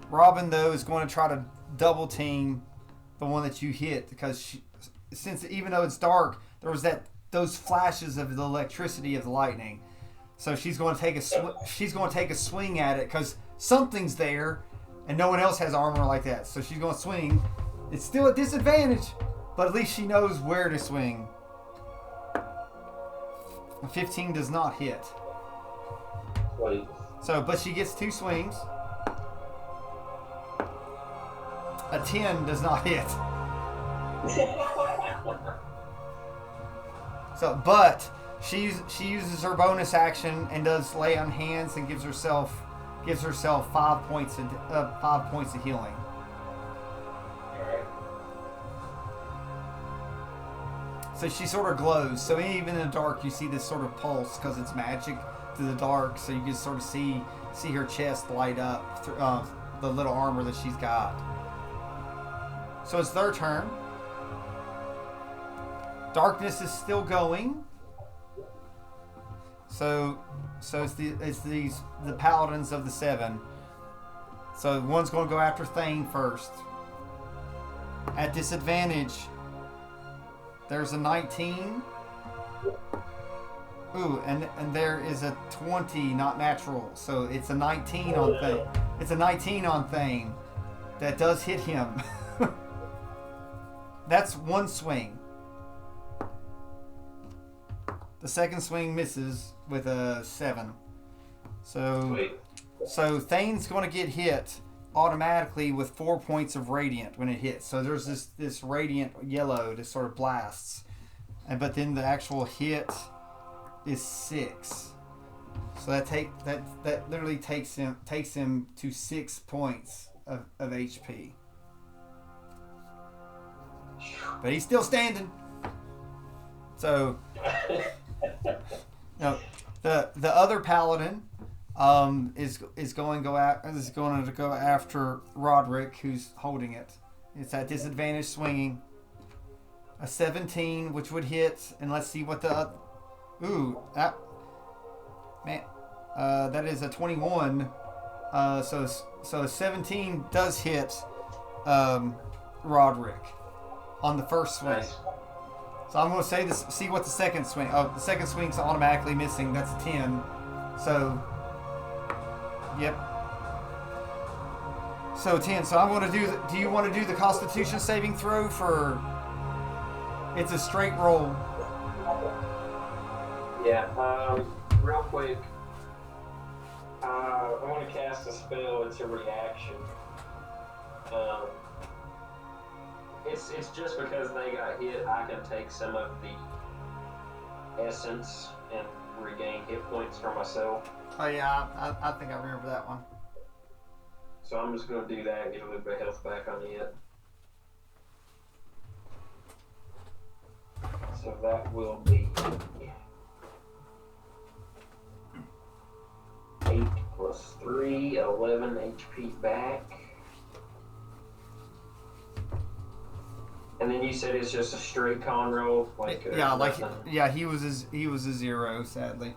[SPEAKER 1] Robin, though, is going to try to double team the one that you hit because since even though it's dark, there was those flashes of the electricity of the lightning. So she's going to take a swing at it because something's there, and no one else has armor like that. So she's going to swing. It's still a disadvantage, but at least she knows where to swing. A 15 does not hit.
[SPEAKER 2] Wait.
[SPEAKER 1] So, but she gets 2 swings. A 10 does not hit. So, but she uses her bonus action and does lay on hands and gives herself 5 points of healing. So she sort of glows. So even in the dark, you see this sort of pulse because it's magic through the dark. So you can sort of see her chest light up through the little armor that she's got. So it's their turn. Darkness is still going. So it's the Paladins of the 7. So one's going to go after Thane first. At disadvantage, there's a 19. Ooh, and there is a 20, not natural. So it's a 19 on Thane. It's a 19 on Thane. That does hit him. That's one swing. The second swing misses with a 7. So Thane's going to get hit automatically with 4 points of radiant when it hits. So there's this radiant yellow that sort of blasts, but then the actual hit is 6. So that literally takes him to 6 points of HP. But he's still standing. So no, the other paladin is going to go after Roderick, who's holding it. It's at disadvantage swinging. A 17, which would hit, and let's see what that is a 21. So a 17 does hit Roderick on the first swing.
[SPEAKER 2] Nice.
[SPEAKER 1] So I'm going to say this. See what the second swing. Oh, the second swing's automatically missing. That's a 10. So, yep. So 10. So I'm going to do. Do you want to do the Constitution saving throw for? It's a straight roll.
[SPEAKER 2] Yeah. Real quick. I want to cast a spell. It's a reaction. It's just because they got hit, I can take some of the essence and regain hit points for myself.
[SPEAKER 1] Oh yeah, I think I remember that one.
[SPEAKER 2] So I'm just going to do that, get a little bit of health back on it. So that will be 8 plus 3, 11 HP back. And then you said it's just a straight con roll,
[SPEAKER 1] he was a 0, sadly.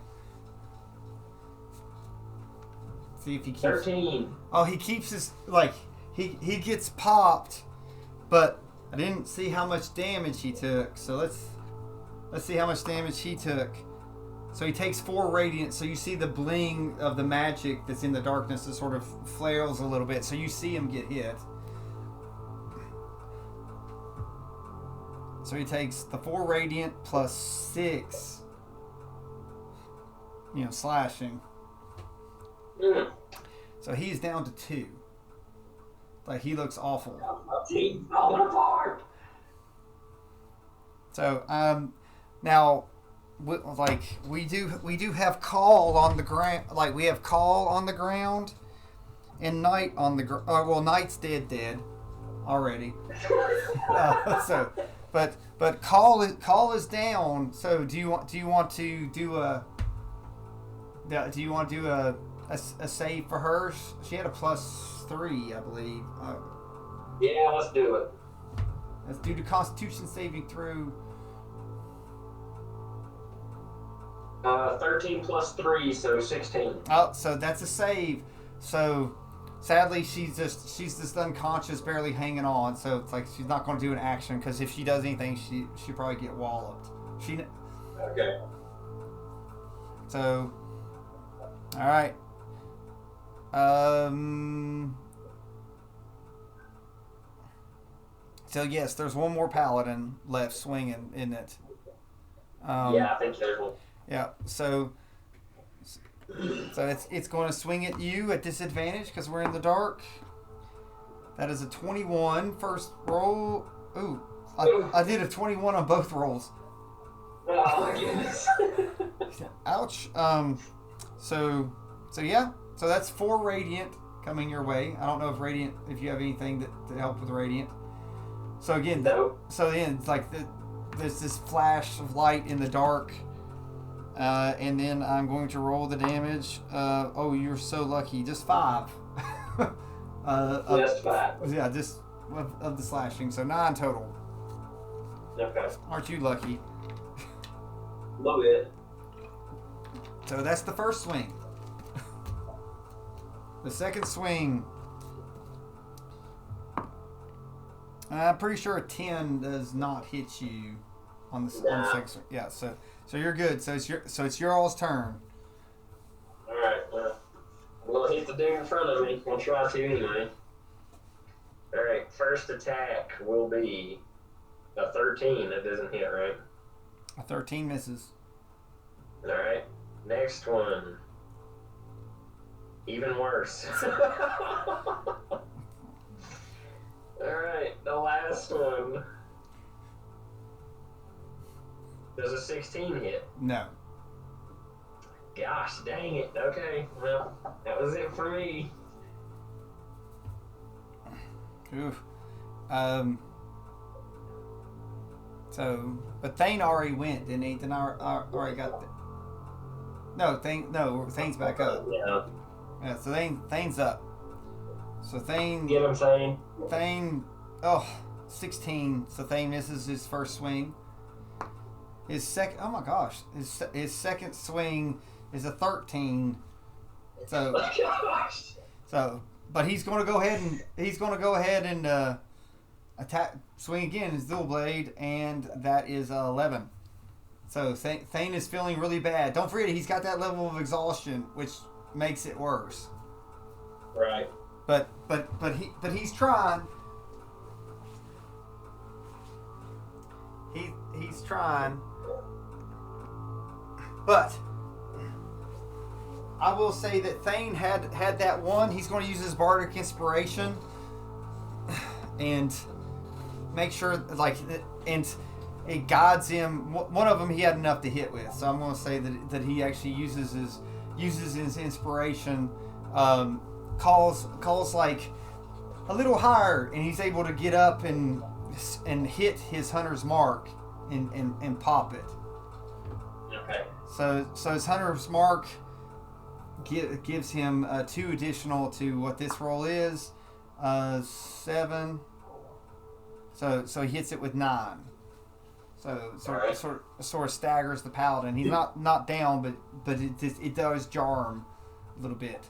[SPEAKER 1] See if he keeps
[SPEAKER 2] 13.
[SPEAKER 1] Oh, he keeps his he gets popped, but I didn't see how much damage he took. So let's see how much damage he took. So he takes 4 radiant. So you see the bling of the magic that's in the darkness that sort of flails a little bit. So you see him get hit. So he takes the 4 radiant plus 6, slashing. So he's down to 2. Like, he looks awful.
[SPEAKER 2] Team's falling apart.
[SPEAKER 1] So now, we do have call on the ground. Like, we have call on the ground, and night on the ground. Well, night's dead already. But call is down. So do you want to do a save for her? She had a +3, I believe.
[SPEAKER 2] Yeah, let's do it.
[SPEAKER 1] Let's do the Constitution saving throw.
[SPEAKER 2] 13 plus 3, so 16.
[SPEAKER 1] Oh, so that's a save. So sadly, she's just unconscious, barely hanging on. So it's like she's not going to do an action, because if she does anything, she probably get walloped.
[SPEAKER 2] Okay.
[SPEAKER 1] So, all right. So yes, there's one more paladin left swinging in it.
[SPEAKER 2] Yeah, I think there's one.
[SPEAKER 1] Yeah. So it's going to swing at you at disadvantage because we're in the dark. That is a 21 first roll. Ooh, I did a 21 on both rolls.
[SPEAKER 2] Oh my goodness.
[SPEAKER 1] Ouch. So yeah. So that's 4 radiant coming your way. I don't know if you have anything to help with radiant. So again, it's like there's this flash of light in the dark, and then I'm going to roll the damage. Oh, you're so lucky. Just 5.
[SPEAKER 2] Just 5.
[SPEAKER 1] Yeah, just of the slashing. So 9 total.
[SPEAKER 2] Okay.
[SPEAKER 1] Aren't you lucky?
[SPEAKER 2] A little bit.
[SPEAKER 1] So that's the first swing. The second swing, I'm pretty sure a 10 does not hit you on the second swing. Yeah, so you're good. So it's your all's turn.
[SPEAKER 2] All right. I'm gonna hit the dude in front of me. I'm gonna try to anyway. All right. First attack will be a 13. That doesn't hit, right?
[SPEAKER 1] A 13 misses.
[SPEAKER 2] All right. Next one. Even worse. Alright, the last one. Does a 16 hit?
[SPEAKER 1] No.
[SPEAKER 2] Gosh, dang it. Okay, well, that was it for me.
[SPEAKER 1] Oof. But Thane already went, didn't he? Then I already got the... Thane's back up.
[SPEAKER 2] Yeah.
[SPEAKER 1] Yeah, so Thane's up. So Thane...
[SPEAKER 2] Get him, Thane.
[SPEAKER 1] Thane... 16. So Thane misses his first swing. His second... Oh my gosh. His second swing is a 13. So...
[SPEAKER 2] Oh gosh.
[SPEAKER 1] So... But he's going to go ahead and... attack... Swing again his dual blade, and that is 11. So Thane is feeling really bad. Don't forget, he's got that level of exhaustion, which makes it worse.
[SPEAKER 2] Right.
[SPEAKER 1] But he's trying. He's trying. But I will say that Thane had that one. He's going to use his bardic inspiration and make sure and it guides him. One of them he had enough to hit with, so I'm going to say that he actually uses his inspiration, calls like a little higher, and he's able to get up and hit his hunter's mark and pop it.
[SPEAKER 2] Okay.
[SPEAKER 1] So his hunter's mark gives him 2 additional to what this roll is, 7. So he hits it with 9. So sort of staggers the paladin. He's not down, but it does jar him a little bit,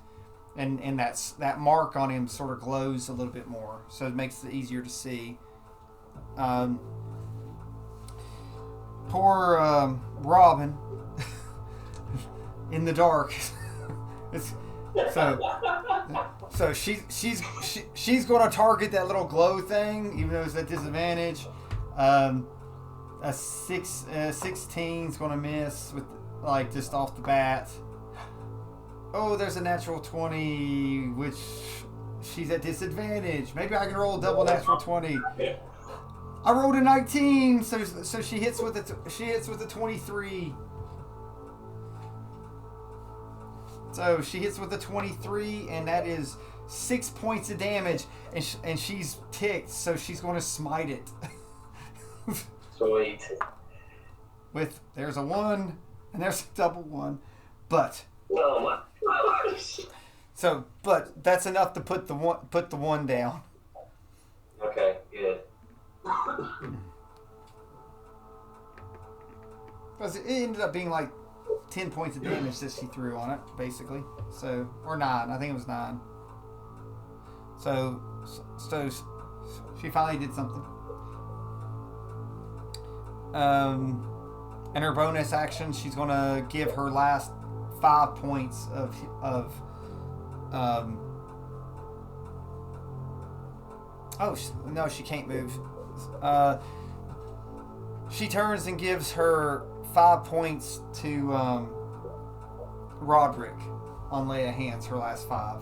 [SPEAKER 1] and that mark on him sort of glows a little bit more, so it makes it easier to see. Poor Robin in the dark. So she's going to target that little glow thing, even though it's at disadvantage. A 16 is going to miss with like just off the bat. Oh, there's a natural 20, which she's at disadvantage. Maybe I can roll a double natural 20. I rolled a 19, so she hits with a 23. So she hits with a 23, and that is 6 points of damage, and she's ticked, so she's going to smite it.
[SPEAKER 2] Sweet.
[SPEAKER 1] There's a 1, and there's a double 1, but.
[SPEAKER 2] Oh my gosh.
[SPEAKER 1] So, but that's enough to put the 1 down.
[SPEAKER 2] Okay, good.
[SPEAKER 1] Because it ended up being like 10 points of damage that she threw on it, basically. So, or 9. I think it was 9. So she finally did something. And her bonus action, she's going to give her last 5 points of no, she can't move. She turns and gives her 5 points to Roderick on lay of hands. Her last 5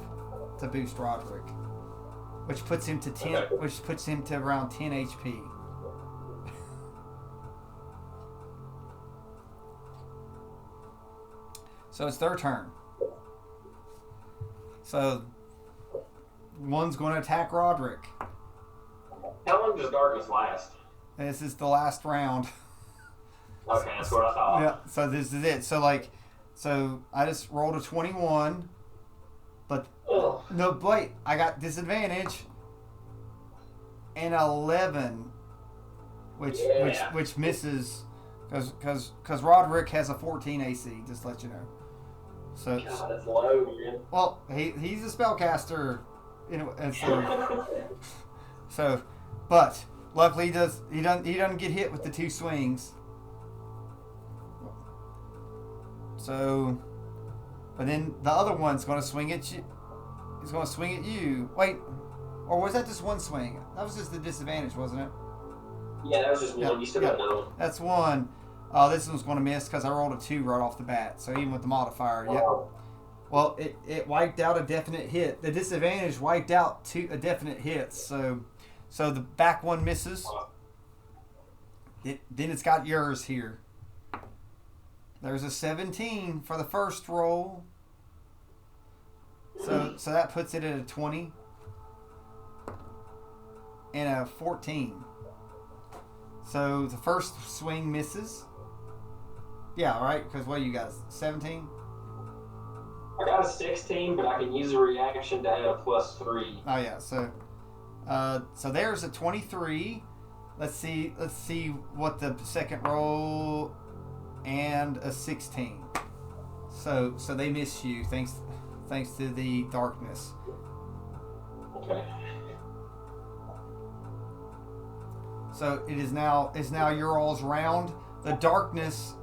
[SPEAKER 1] to boost Roderick, which puts him to 10.
[SPEAKER 2] Okay.
[SPEAKER 1] Which puts him to around 10 HP. So it's their turn. So one's going to attack Roderick.
[SPEAKER 2] How long does darkness last?
[SPEAKER 1] This is the last round.
[SPEAKER 2] Okay, that's what I thought.
[SPEAKER 1] Yeah. So this is it. So I just rolled a 21, but
[SPEAKER 2] Ugh.
[SPEAKER 1] no, wait, I got disadvantage. And 11, which misses, because Roderick has a 14 AC. Just to let you know. So
[SPEAKER 2] God, that's low, man.
[SPEAKER 1] well, he's a spellcaster, and so but luckily he doesn't get hit with the 2 swings. So, but then the other one's going to swing at you. He's going to swing at you. Wait, or was that just 1 swing? That was just the disadvantage, wasn't it?
[SPEAKER 2] Yeah, that was just 1.
[SPEAKER 1] Yeah,
[SPEAKER 2] You still
[SPEAKER 1] yeah.
[SPEAKER 2] got another one.
[SPEAKER 1] That's 1. This one's going to miss because I rolled a 2 right off the bat. So even with the modifier, yeah.
[SPEAKER 2] Wow.
[SPEAKER 1] Well, it wiped out a definite hit. The disadvantage wiped out a definite hit. So the back one misses. Then it's got yours here. There's a 17 for the first roll. So that puts it at a 20 and a 14. So the first swing misses. Yeah, right? Because what you got? 17?
[SPEAKER 2] I got a 16, but I can use a reaction to add a +3.
[SPEAKER 1] Oh yeah. So there's a 23. Let's see what the second roll, and a 16. So they miss you thanks to the darkness.
[SPEAKER 2] Okay.
[SPEAKER 1] So it's now your all's round. The darkness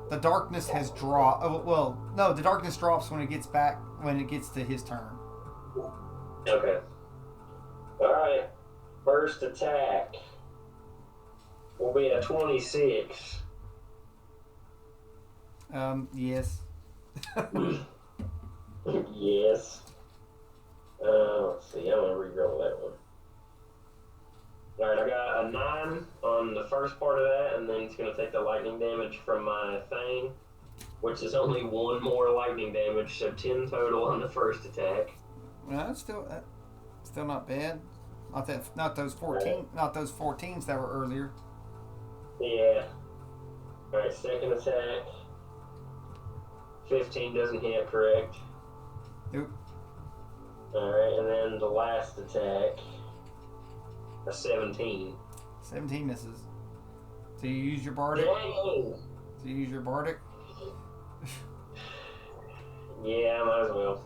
[SPEAKER 1] has dropped. Oh, well, no, the darkness drops when it gets to his turn.
[SPEAKER 2] Okay. Alright. First attack will be a 26.
[SPEAKER 1] Yes.
[SPEAKER 2] Yes. Let's see. I'm gonna re-roll that one. Alright, I got a 9 on the first part of that, and then it's gonna take the lightning damage from my thing, which is only 1 more lightning damage, so 10 total on the first attack.
[SPEAKER 1] Well, that's still not bad. Not those 14s that were earlier.
[SPEAKER 2] Yeah. Alright, second attack. 15 doesn't hit, correct?
[SPEAKER 1] Nope.
[SPEAKER 2] Alright, and then the last attack, a 17.
[SPEAKER 1] 17 misses. Do you use your bardic?
[SPEAKER 2] Dang!
[SPEAKER 1] Do you use your bardic?
[SPEAKER 2] Yeah, might as well.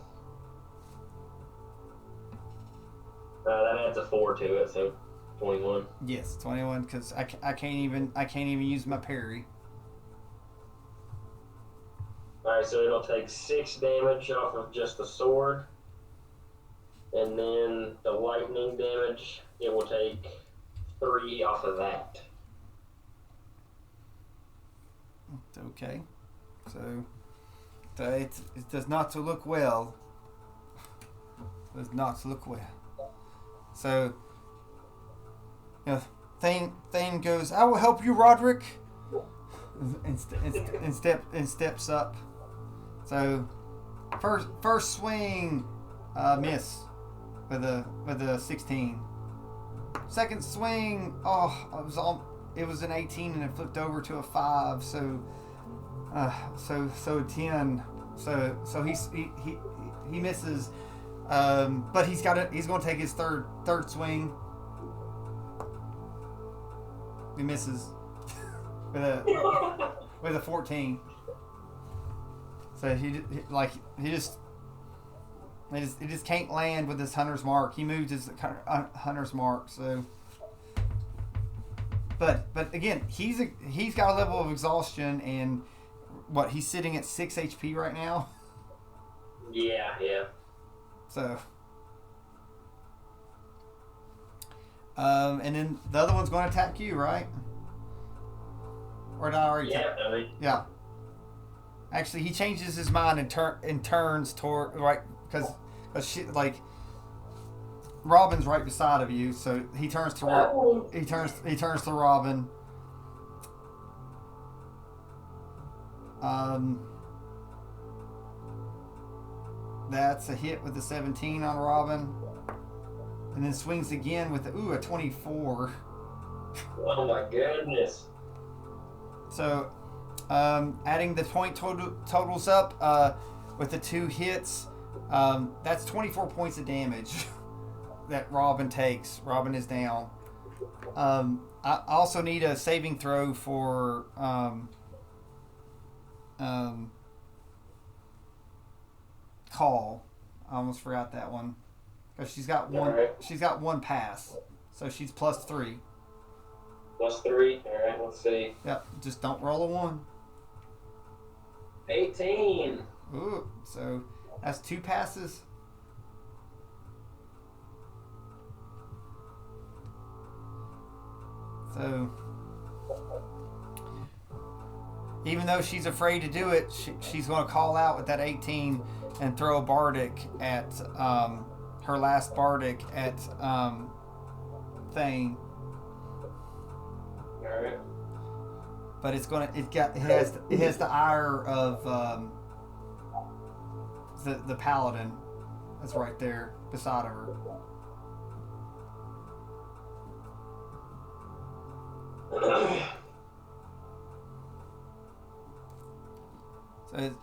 [SPEAKER 2] That adds a 4 to it, so 21.
[SPEAKER 1] Yes, 21. Because I can't even use my parry.
[SPEAKER 2] Alright, so it'll take 6 damage off of just the sword. And then the lightning damage, it will take 3 off of that.
[SPEAKER 1] Okay. So it does not to look well. It does not to look well. So, Thane goes, "I will help you, Roderick," and steps up. So, first swing, miss with a 16. Second swing, it was an 18 and it flipped over to a 5. So 10. So he misses. But he's going to take his third swing. He misses with a 14. So he just can't land with his hunter's mark. He moved his hunter's mark. So, but again, he's got a level of exhaustion, and he's sitting at 6 HP right now.
[SPEAKER 2] Yeah.
[SPEAKER 1] So, and then the other one's going to attack you, right? Or did I already? Yeah. Actually, he changes his mind and turns toward right because she Robin's right beside of you, so he turns to he turns to Robin. That's a hit with the 17 on Robin, and then swings again with a 24.
[SPEAKER 2] Oh my goodness!
[SPEAKER 1] So, adding the point totals up with the 2 hits, that's 24 points of damage that Robin takes. Robin is down. I also need a saving throw for Call. I almost forgot that one because she's got one.
[SPEAKER 2] Right.
[SPEAKER 1] She's got 1 pass, so she's +3.
[SPEAKER 2] +3. All right, let's see.
[SPEAKER 1] Yep. Just don't roll a 1.
[SPEAKER 2] 18.
[SPEAKER 1] Ooh. So that's 2 passes. So even though she's afraid to do it, she's going to call out with that 18 and throw a bardic at her last bardic at Thane.
[SPEAKER 2] All right.
[SPEAKER 1] But it has the ire of the paladin that's right there beside of her.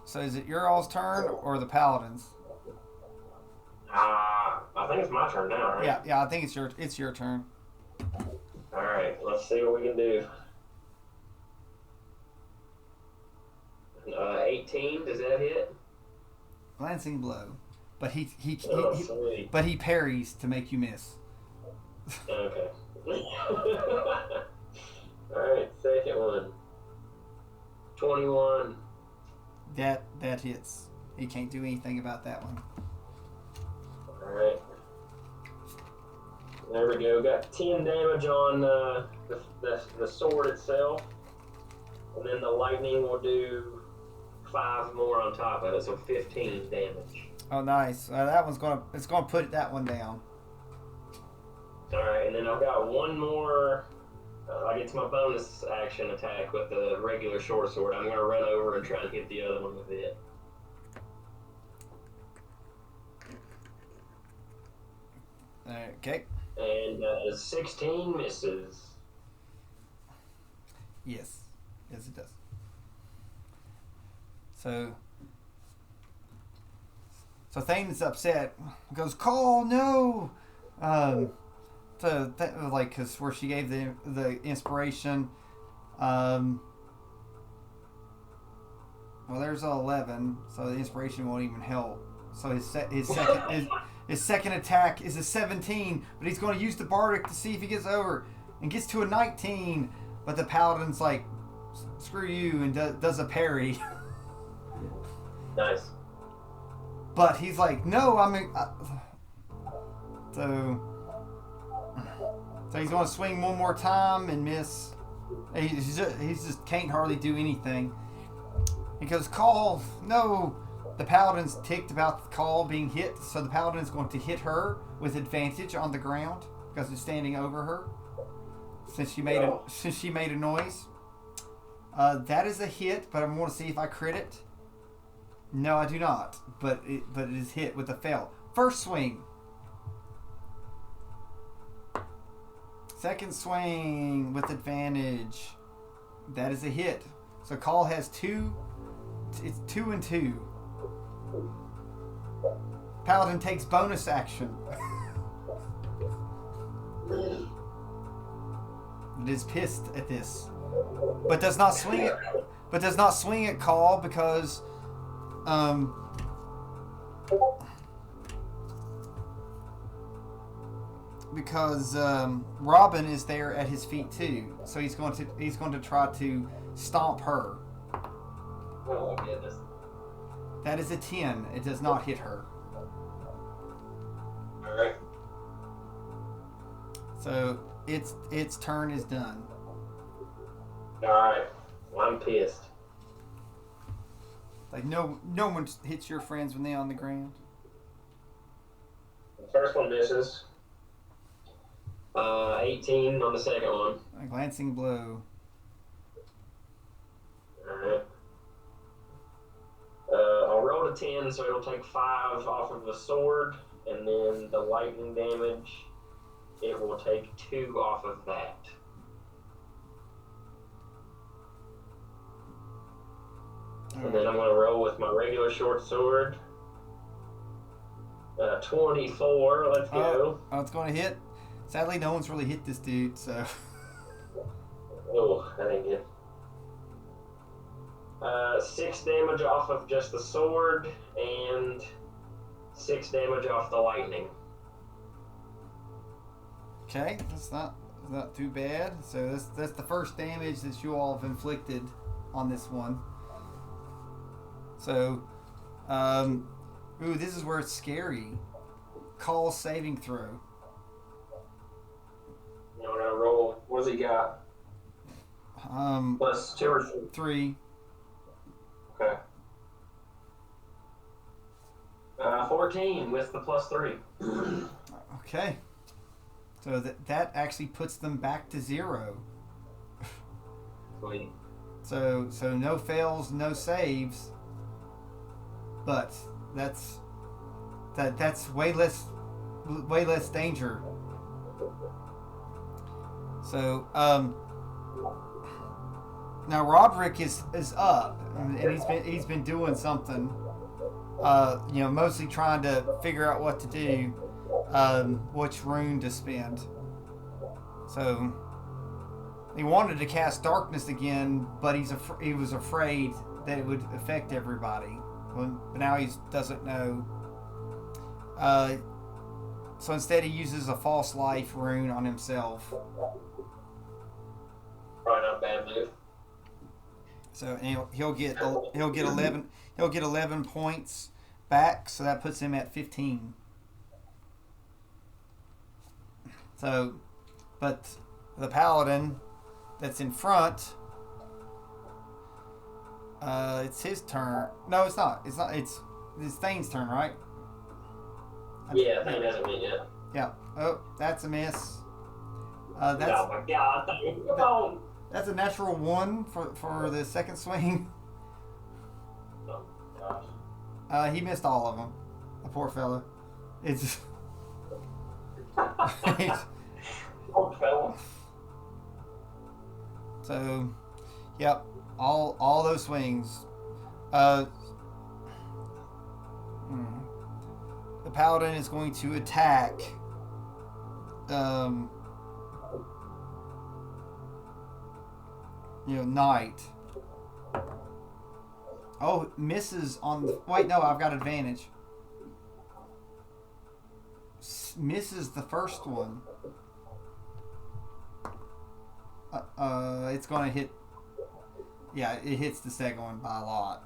[SPEAKER 1] So is it your all's turn or the paladins?
[SPEAKER 2] I think it's my turn now, right?
[SPEAKER 1] Yeah. I think it's your turn.
[SPEAKER 2] All right, let's see what we can do. 18, does that hit?
[SPEAKER 1] Glancing blow, but he
[SPEAKER 2] sweet.
[SPEAKER 1] but he parries to make you miss.
[SPEAKER 2] Okay. All right, second one. 21.
[SPEAKER 1] That hits. He can't do anything about that one.
[SPEAKER 2] All right. There we go. Got 10 damage on the sword itself, and then the lightning will do 5 more on top of it, so 15 damage.
[SPEAKER 1] Oh, nice. That one's gonna put that one down.
[SPEAKER 2] All right, and then I've got one more. I get to my bonus action attack with the regular short sword. I'm gonna run over and try and hit the other one with it.
[SPEAKER 1] Okay.
[SPEAKER 2] And 16 misses.
[SPEAKER 1] Yes, it does. So Thane is upset. Goes, "Call, no!" Because where she gave the inspiration. Well, there's an 11, so the inspiration won't even help. So his second attack is a 17, but he's going to use the bardic to see if he gets over, and gets to a 19. But the paladin's like, "Screw you," and does a parry.
[SPEAKER 2] Nice.
[SPEAKER 1] But he's like, "No, so he's going to swing one more time and miss He just can't hardly do anything. He goes, Call, no. The Paladin's ticked about the Call being hit, so the Paladin's going to hit her with advantage on the ground because it's standing over her. Since she made a noise. That is a hit, but I'm going to see if I crit it. No, I do not. But it is hit with a fail. First swing. Second swing with advantage. That is a hit. So Call has 2. It's 2 and 2. Paladin takes bonus action. It is pissed at this, but does not swing it. But does not swing at Call because, Robin is there at his feet too. So he's going to try to stomp her.
[SPEAKER 2] Oh my goodness.
[SPEAKER 1] That is a 10. It does not hit her.
[SPEAKER 2] All right.
[SPEAKER 1] So its turn is done.
[SPEAKER 2] All right. Well, I'm pissed.
[SPEAKER 1] Like no one hits your friends when they're on the ground.
[SPEAKER 2] The first one misses. 18 on the second one.
[SPEAKER 1] A glancing blow.
[SPEAKER 2] Alright. I'll roll a 10, so it'll take 5 off of the sword, and then the lightning damage, it will take 2 off of that. And then I'm going to roll with my regular short sword. 24, let's go.
[SPEAKER 1] Oh, it's going to hit. Sadly, no one's really hit this dude, so.
[SPEAKER 2] Oh, that ain't good. 6 damage off of just the sword, and 6 damage off the lightning.
[SPEAKER 1] Okay, that's not too bad. So that's the first damage that you all have inflicted on this one. So, this is where it's scary. Call saving throw.
[SPEAKER 2] You know, I roll. What's he got? Plus 2 or
[SPEAKER 1] 3.
[SPEAKER 2] Okay. 14 with the plus 3.
[SPEAKER 1] Okay. So that actually puts them back to 0.
[SPEAKER 2] Sweet.
[SPEAKER 1] So no fails, no saves. But that's way less danger. So now Roderick is up, and he's been doing something. Mostly trying to figure out what to do, which rune to spend. So he wanted to cast darkness again, but he was afraid that it would affect everybody. But now he doesn't know. So instead, he uses a false life rune on himself.
[SPEAKER 2] Probably not a bad move.
[SPEAKER 1] So he'll get 11 points back. So that puts him at 15. So, but the paladin that's in front. It's his turn. No, it's not. It's Thane's turn, right?
[SPEAKER 2] Yeah, Thane hasn't been yet.
[SPEAKER 1] Yeah. Oh, that's a miss.
[SPEAKER 2] Oh my god, Thane, come on!
[SPEAKER 1] That's a natural 1 for the second swing.
[SPEAKER 2] Oh gosh.
[SPEAKER 1] He missed all of them. The poor fella. It's.
[SPEAKER 2] Poor fella.
[SPEAKER 1] So, yep. All those swings. The paladin is going to attack. Knight. Oh, misses on the. Wait, no, I've got advantage. Misses the first one. It's going to hit. Yeah, it hits the second one by a lot.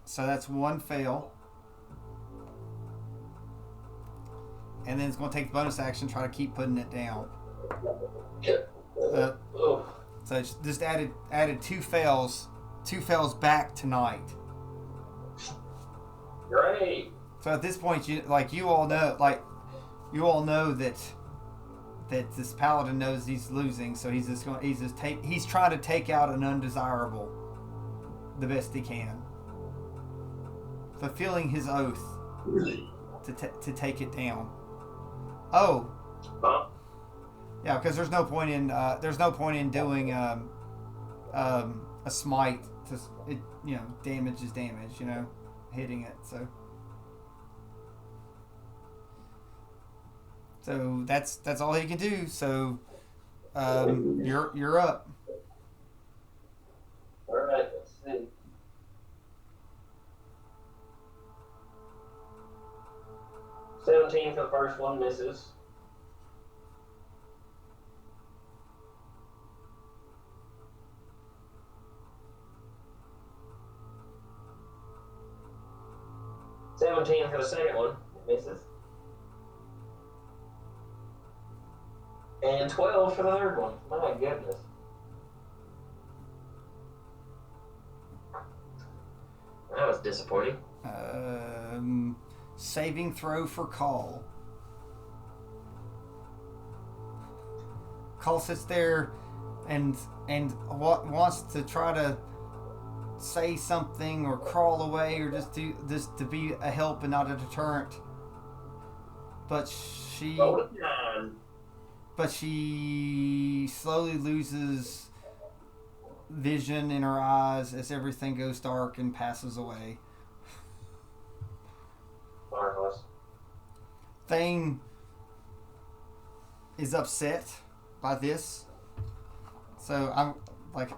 [SPEAKER 1] So that's 1 fail. And then it's going to take the bonus action, try to keep putting it down. So it's just added two fails back tonight.
[SPEAKER 2] Great.
[SPEAKER 1] So at this point, you all know that this paladin knows he's losing, so he's trying to take out an undesirable the best he can, fulfilling his oath to take it down. Oh, yeah, because there's no point in doing a smite to it. Damage is damage. Hitting it. So that's all he can do. So you're up.
[SPEAKER 2] All right, let's see. $17 for the first one, misses. $17 for the second one, misses. And 12 for the third one. My goodness. That was disappointing.
[SPEAKER 1] Saving throw for Call. Call sits there and wants to try to say something or crawl away or just to be a help and not a deterrent. But she slowly loses vision in her eyes as everything goes dark and passes away.
[SPEAKER 2] Marvelous.
[SPEAKER 1] Thane is upset by this, so I'm like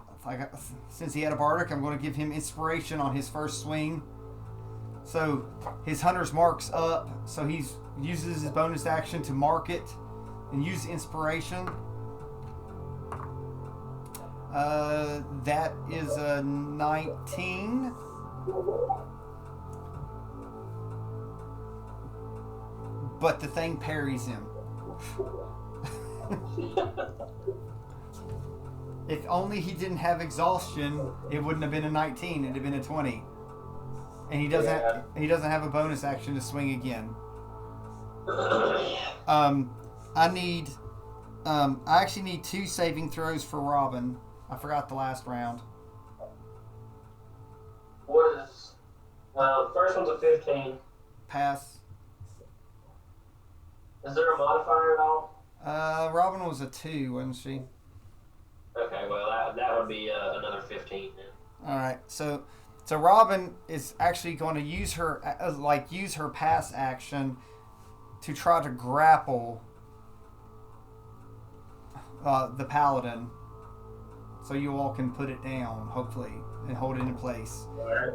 [SPEAKER 1] since he had a bardic, I'm going to give him inspiration on his first swing. So his hunter's mark's up, so he uses his bonus action to mark it and use inspiration. That is a 19. But the thing parries him. If only he didn't have exhaustion, it wouldn't have been a 19. It'd have been a 20. And he doesn't have a bonus action to swing again. I actually need 2 saving throws for Robin. I forgot the last round.
[SPEAKER 2] What is... first one's a 15.
[SPEAKER 1] Pass.
[SPEAKER 2] Is there a modifier at all?
[SPEAKER 1] Robin was a 2, wasn't she?
[SPEAKER 2] Okay, well, that would be another 15 then.
[SPEAKER 1] Alright, so Robin is actually going to use her pass action to try to grapple the paladin, so you all can put it down, hopefully, and hold it in place.
[SPEAKER 2] Alright.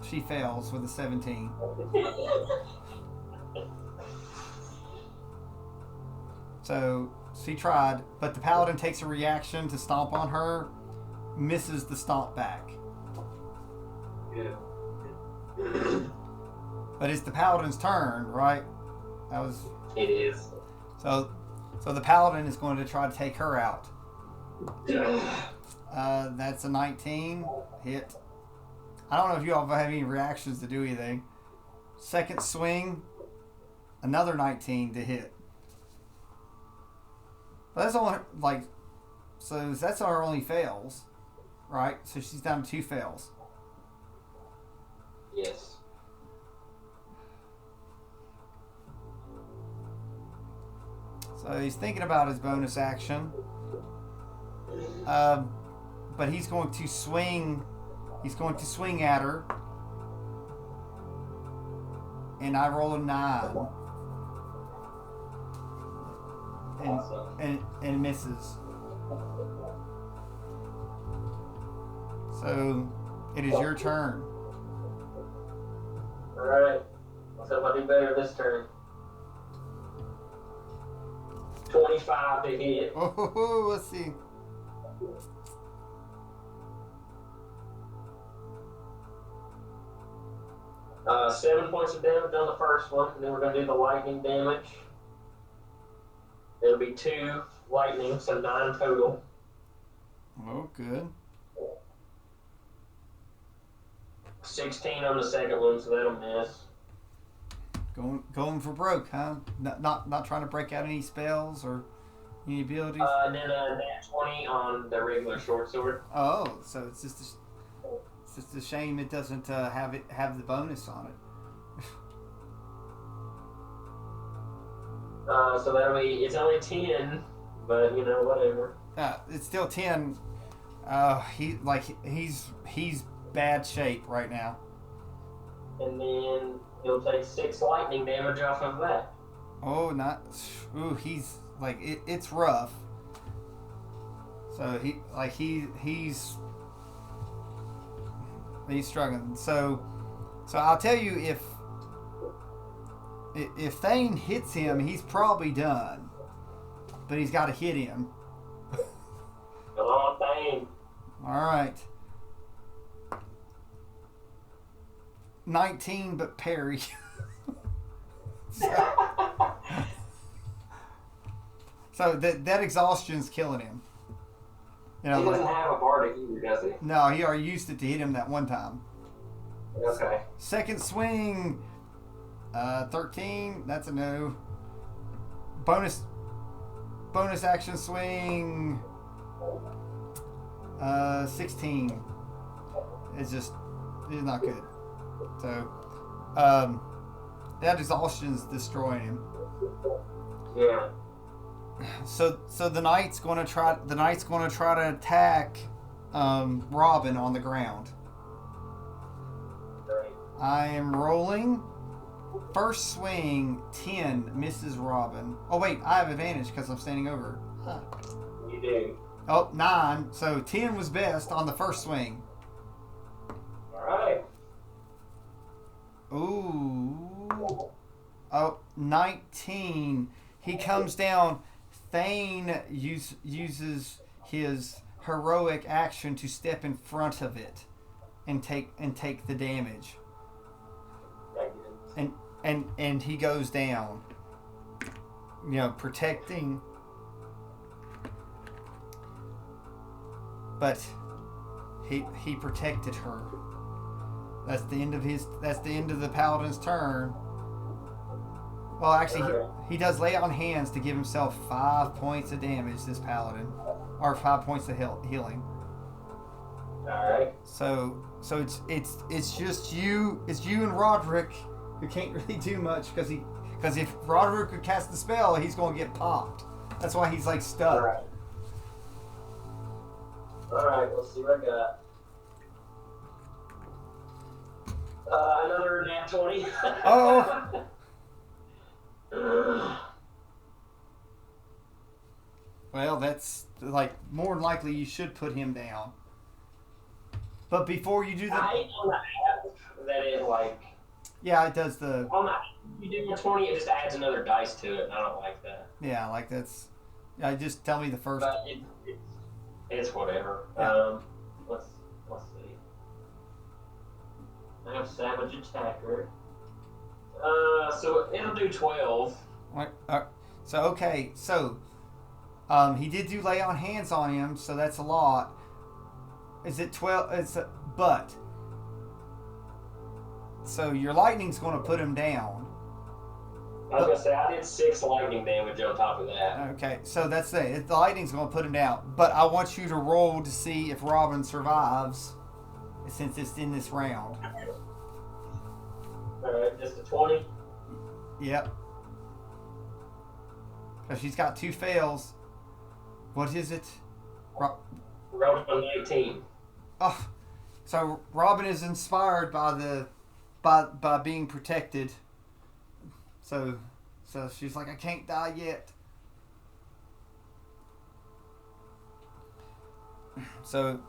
[SPEAKER 1] She fails with a 17. So she tried, but the paladin takes a reaction to stomp on her, misses the stomp back.
[SPEAKER 2] Yeah.
[SPEAKER 1] But it's the paladin's turn, right?
[SPEAKER 2] It is.
[SPEAKER 1] So the paladin is going to try to take her out. That's a 19 hit. I don't know if you all have any reactions to do anything. Second swing, another 19 to hit. But that's only that's our only fails, right? So she's down to 2 fails.
[SPEAKER 2] Yes.
[SPEAKER 1] So he's thinking about his bonus action. But he's going to swing. He's going to swing at her. And I roll a 9. And misses. So it is your turn.
[SPEAKER 2] Alright. Let's hope I do better this turn. 25 to hit.
[SPEAKER 1] Oh, let's see.
[SPEAKER 2] Uh, 7 points of damage on the first one, and then we're going to do the lightning damage. It'll be 2 lightning, so 9 total.
[SPEAKER 1] Oh, good.
[SPEAKER 2] 16 on the second one, so that'll miss.
[SPEAKER 1] Going for broke, huh? Not trying to break out any spells or any abilities.
[SPEAKER 2] And then a nat 20 on the regular short sword.
[SPEAKER 1] Oh, so it's just a shame it doesn't have the bonus on it.
[SPEAKER 2] So that'll be, it's only 10, but whatever.
[SPEAKER 1] It's still 10. He's bad shape right now.
[SPEAKER 2] And then he'll take 6 lightning damage off of that.
[SPEAKER 1] Oh, he's like it's rough. So he's struggling. So I'll tell you, if Thane hits him, he's probably done. But he's got to hit him.
[SPEAKER 2] Come on, Thane.
[SPEAKER 1] All right. 19, but parry. So that exhaustion's killing him.
[SPEAKER 2] He doesn't have a bardic either, does he?
[SPEAKER 1] No, he already used it to hit him that one time.
[SPEAKER 2] Okay.
[SPEAKER 1] Second swing, 13. That's a no. Bonus action swing, 16. It's not good. So, that exhaustion's destroying him.
[SPEAKER 2] Yeah.
[SPEAKER 1] So the knight's going to try to attack Robin on the ground.
[SPEAKER 2] Great.
[SPEAKER 1] I am rolling. First swing, 10 misses Robin. Oh wait, I have advantage because I'm standing over. Huh.
[SPEAKER 2] You do.
[SPEAKER 1] Oh, 9. So 10 was best on the first swing.
[SPEAKER 2] All right.
[SPEAKER 1] Ooh. Oh, 19. He comes down. Thane uses his heroic action to step in front of it and take the damage. And he goes down. Protecting. But he protected her. That's the end of the Paladin's turn. Well, actually, he does lay on hands to give himself 5 points of damage, this Paladin. Or 5 points of healing.
[SPEAKER 2] Alright.
[SPEAKER 1] So it's just you and Roderick who can't really do much because if Roderick could cast the spell, he's going to get popped. That's why he's like stuck.
[SPEAKER 2] Alright, let's see what I got. Another nat 20.
[SPEAKER 1] Oh. Well, that's like more than likely you should put him down. But before you do that,
[SPEAKER 2] I hate on the app that it
[SPEAKER 1] yeah, it does the.
[SPEAKER 2] On that, you do a 20, it just adds another dice to it. And I don't like that.
[SPEAKER 1] Yeah, that's. Yeah, just tell me the first.
[SPEAKER 2] But it's whatever.
[SPEAKER 1] Yeah.
[SPEAKER 2] Let's see. I have Savage Attacker. So it'll do 12.
[SPEAKER 1] He did do lay on hands on him, so that's a lot. Is it 12? So your lightning's going to put him down.
[SPEAKER 2] I was going to say, I did 6 lightning damage on top of that.
[SPEAKER 1] Okay, so that's it. The lightning's going to put him down. But I want you to roll to see if Robin survives, since it's in this round.
[SPEAKER 2] Alright, just a 20?
[SPEAKER 1] Yep. Because she's got 2 fails. What is it?
[SPEAKER 2] Rolled on 19.
[SPEAKER 1] Oh, so Robin is inspired by being protected. So she's like, I can't die yet. So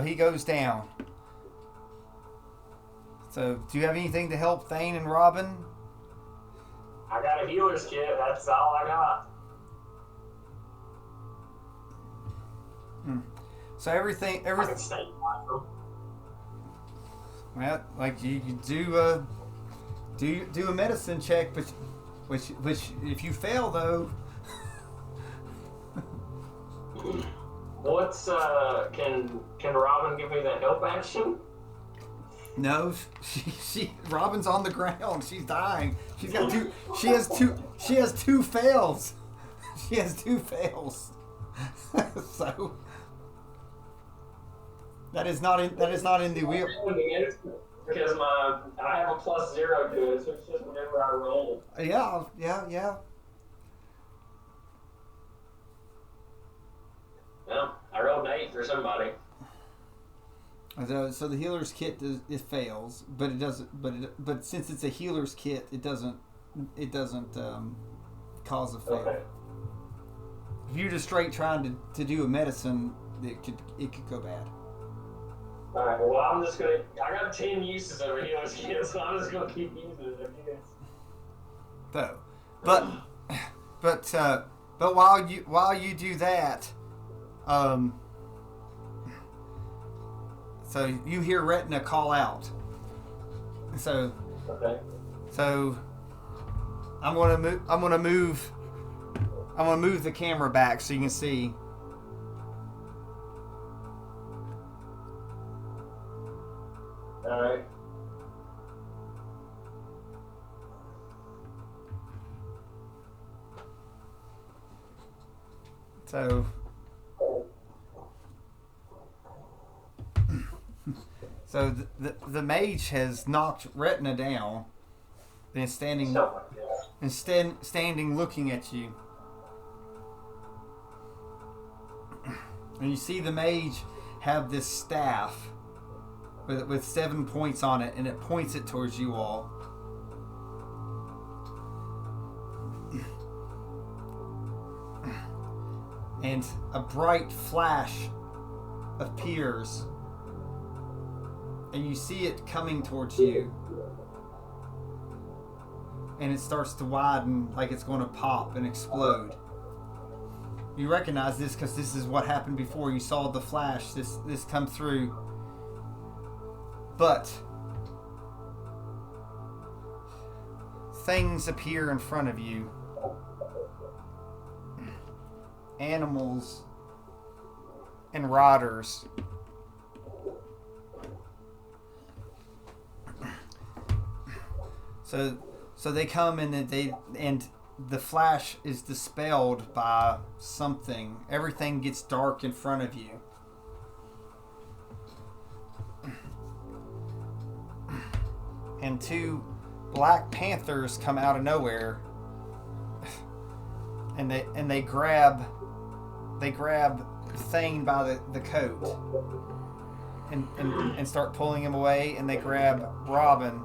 [SPEAKER 1] he goes down. So do you have anything to help Thane and Robin?
[SPEAKER 2] I got a healer's kit. That's all I got.
[SPEAKER 1] So everything. Well, like you do a medicine check, but which if you fail though,
[SPEAKER 2] What's can Robin give me that help action?
[SPEAKER 1] No, she Robin's on the ground. She's dying. She's got two. She has two fails. She has two fails. So that is not in the wheel.
[SPEAKER 2] Because I have a +0 to it, so it's just whenever I roll.
[SPEAKER 1] Yeah.
[SPEAKER 2] Well, I rolled an 8 for somebody.
[SPEAKER 1] So the healer's kit it fails, but it doesn't. But since it's a healer's kit, it doesn't cause a fail.
[SPEAKER 2] Okay.
[SPEAKER 1] If you're just straight trying to do a medicine, it could go bad.
[SPEAKER 2] All right. Well, I'm just gonna. I got 10 uses of a healer's kit, so I'm just gonna keep using it. I guess.
[SPEAKER 1] So, but while you do that, so you hear Retina call out. So,
[SPEAKER 2] Okay.
[SPEAKER 1] So I'm gonna move the camera back so you can see.
[SPEAKER 2] All right.
[SPEAKER 1] So the mage has knocked Retina down and is standing looking at you. And you see the mage have this staff with 7 points on it, and it points it towards you all. And a bright flash appears, and you see it coming towards you. And it starts to widen like it's going to pop and explode. You recognize this because this is what happened before. You saw the flash, this come through. But things appear in front of you. Animals and riders. So they come and the flash is dispelled by something. Everything gets dark in front of you. And 2 black panthers come out of nowhere. And they grab Thane by the coat and start pulling him away, and they grab Robin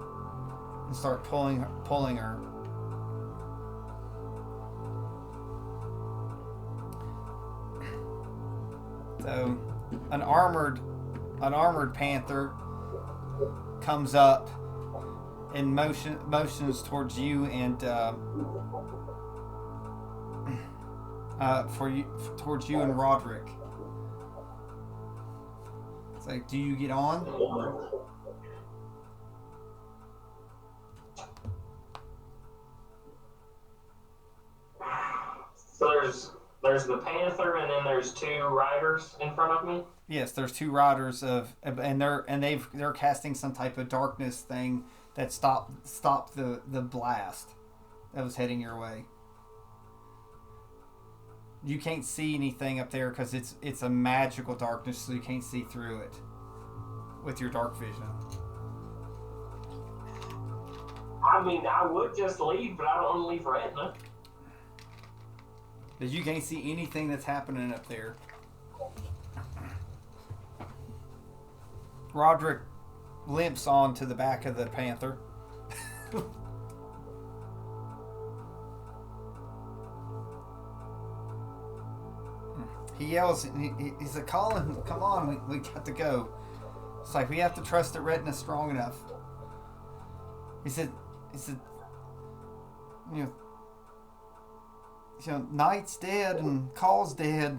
[SPEAKER 1] and start pulling her. So an armored panther comes up and motions towards you and towards you and Roderick. It's like, do you get on?
[SPEAKER 2] So there's the panther, and then there's 2 riders in front of me.
[SPEAKER 1] Yes, there's 2 riders and they're casting some type of darkness thing that stopped the blast that was heading your way. You can't see anything up there because it's a magical darkness, so you can't see through it with your dark vision.
[SPEAKER 2] I mean, I would just leave, but I don't want to leave Retina.
[SPEAKER 1] Because you can't see anything that's happening up there. Roderick limps on to the back of the panther. He yells, he's like, Colin, come on, we got to go. It's like, we have to trust that Retina's strong enough. He said, you know, Knight's dead and Call's dead.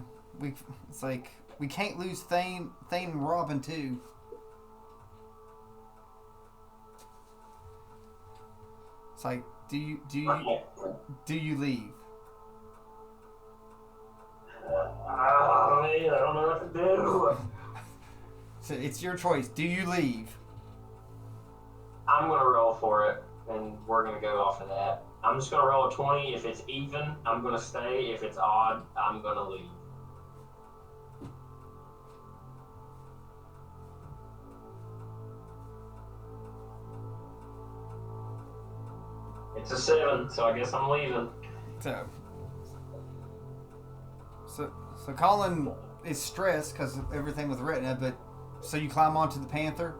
[SPEAKER 1] It's like, we can't lose Thane and Robin too. It's like, do you leave?
[SPEAKER 2] I don't know if
[SPEAKER 1] So it's your choice. Do you leave?
[SPEAKER 2] I'm gonna roll for it, and we're gonna go off of that. I'm just gonna roll a 20. If it's even, I'm gonna stay. If it's odd, I'm gonna leave. It's a 7, so I guess I'm leaving.
[SPEAKER 1] So Conlan is stressed because of everything with Retina, but so you climb onto the Panther.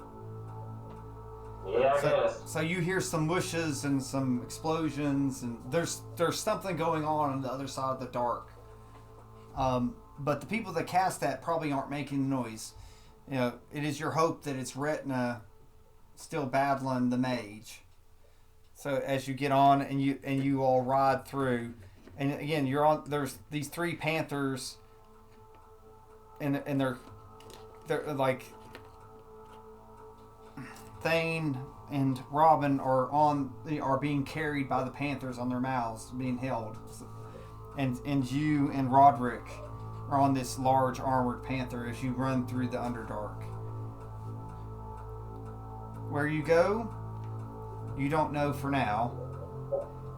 [SPEAKER 2] Yeah, I guess.
[SPEAKER 1] So you hear some whooshes and some explosions, and there's something going on the other side of the dark. But the people that cast that probably aren't making noise. You know, it is your hope that it's Retina still battling the mage. So as you get on and you all ride through, and again you're on. There's these 3 Panthers, and they're like Thane and Robin are being carried by the Panthers on their mouths, being held, and you and Roderick are on this large armored Panther as you run through the Underdark. Where you go, you don't know for now.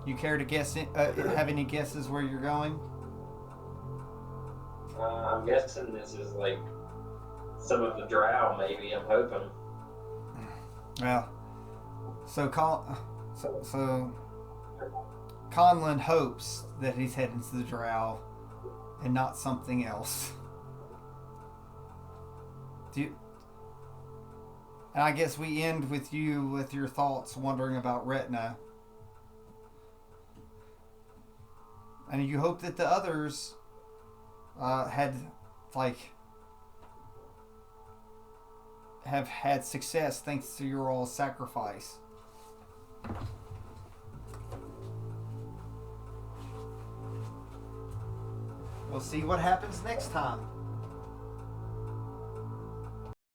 [SPEAKER 1] You care to guess? Have any guesses where you're going?
[SPEAKER 2] I'm guessing this is like some of the drow, maybe. I'm hoping.
[SPEAKER 1] Well, so Conlan hopes that he's heading to the drow and not something else. And I guess we end with you with your thoughts wondering about Retina. And you hope that the others have had success thanks to your all sacrifice. We'll see what happens next time.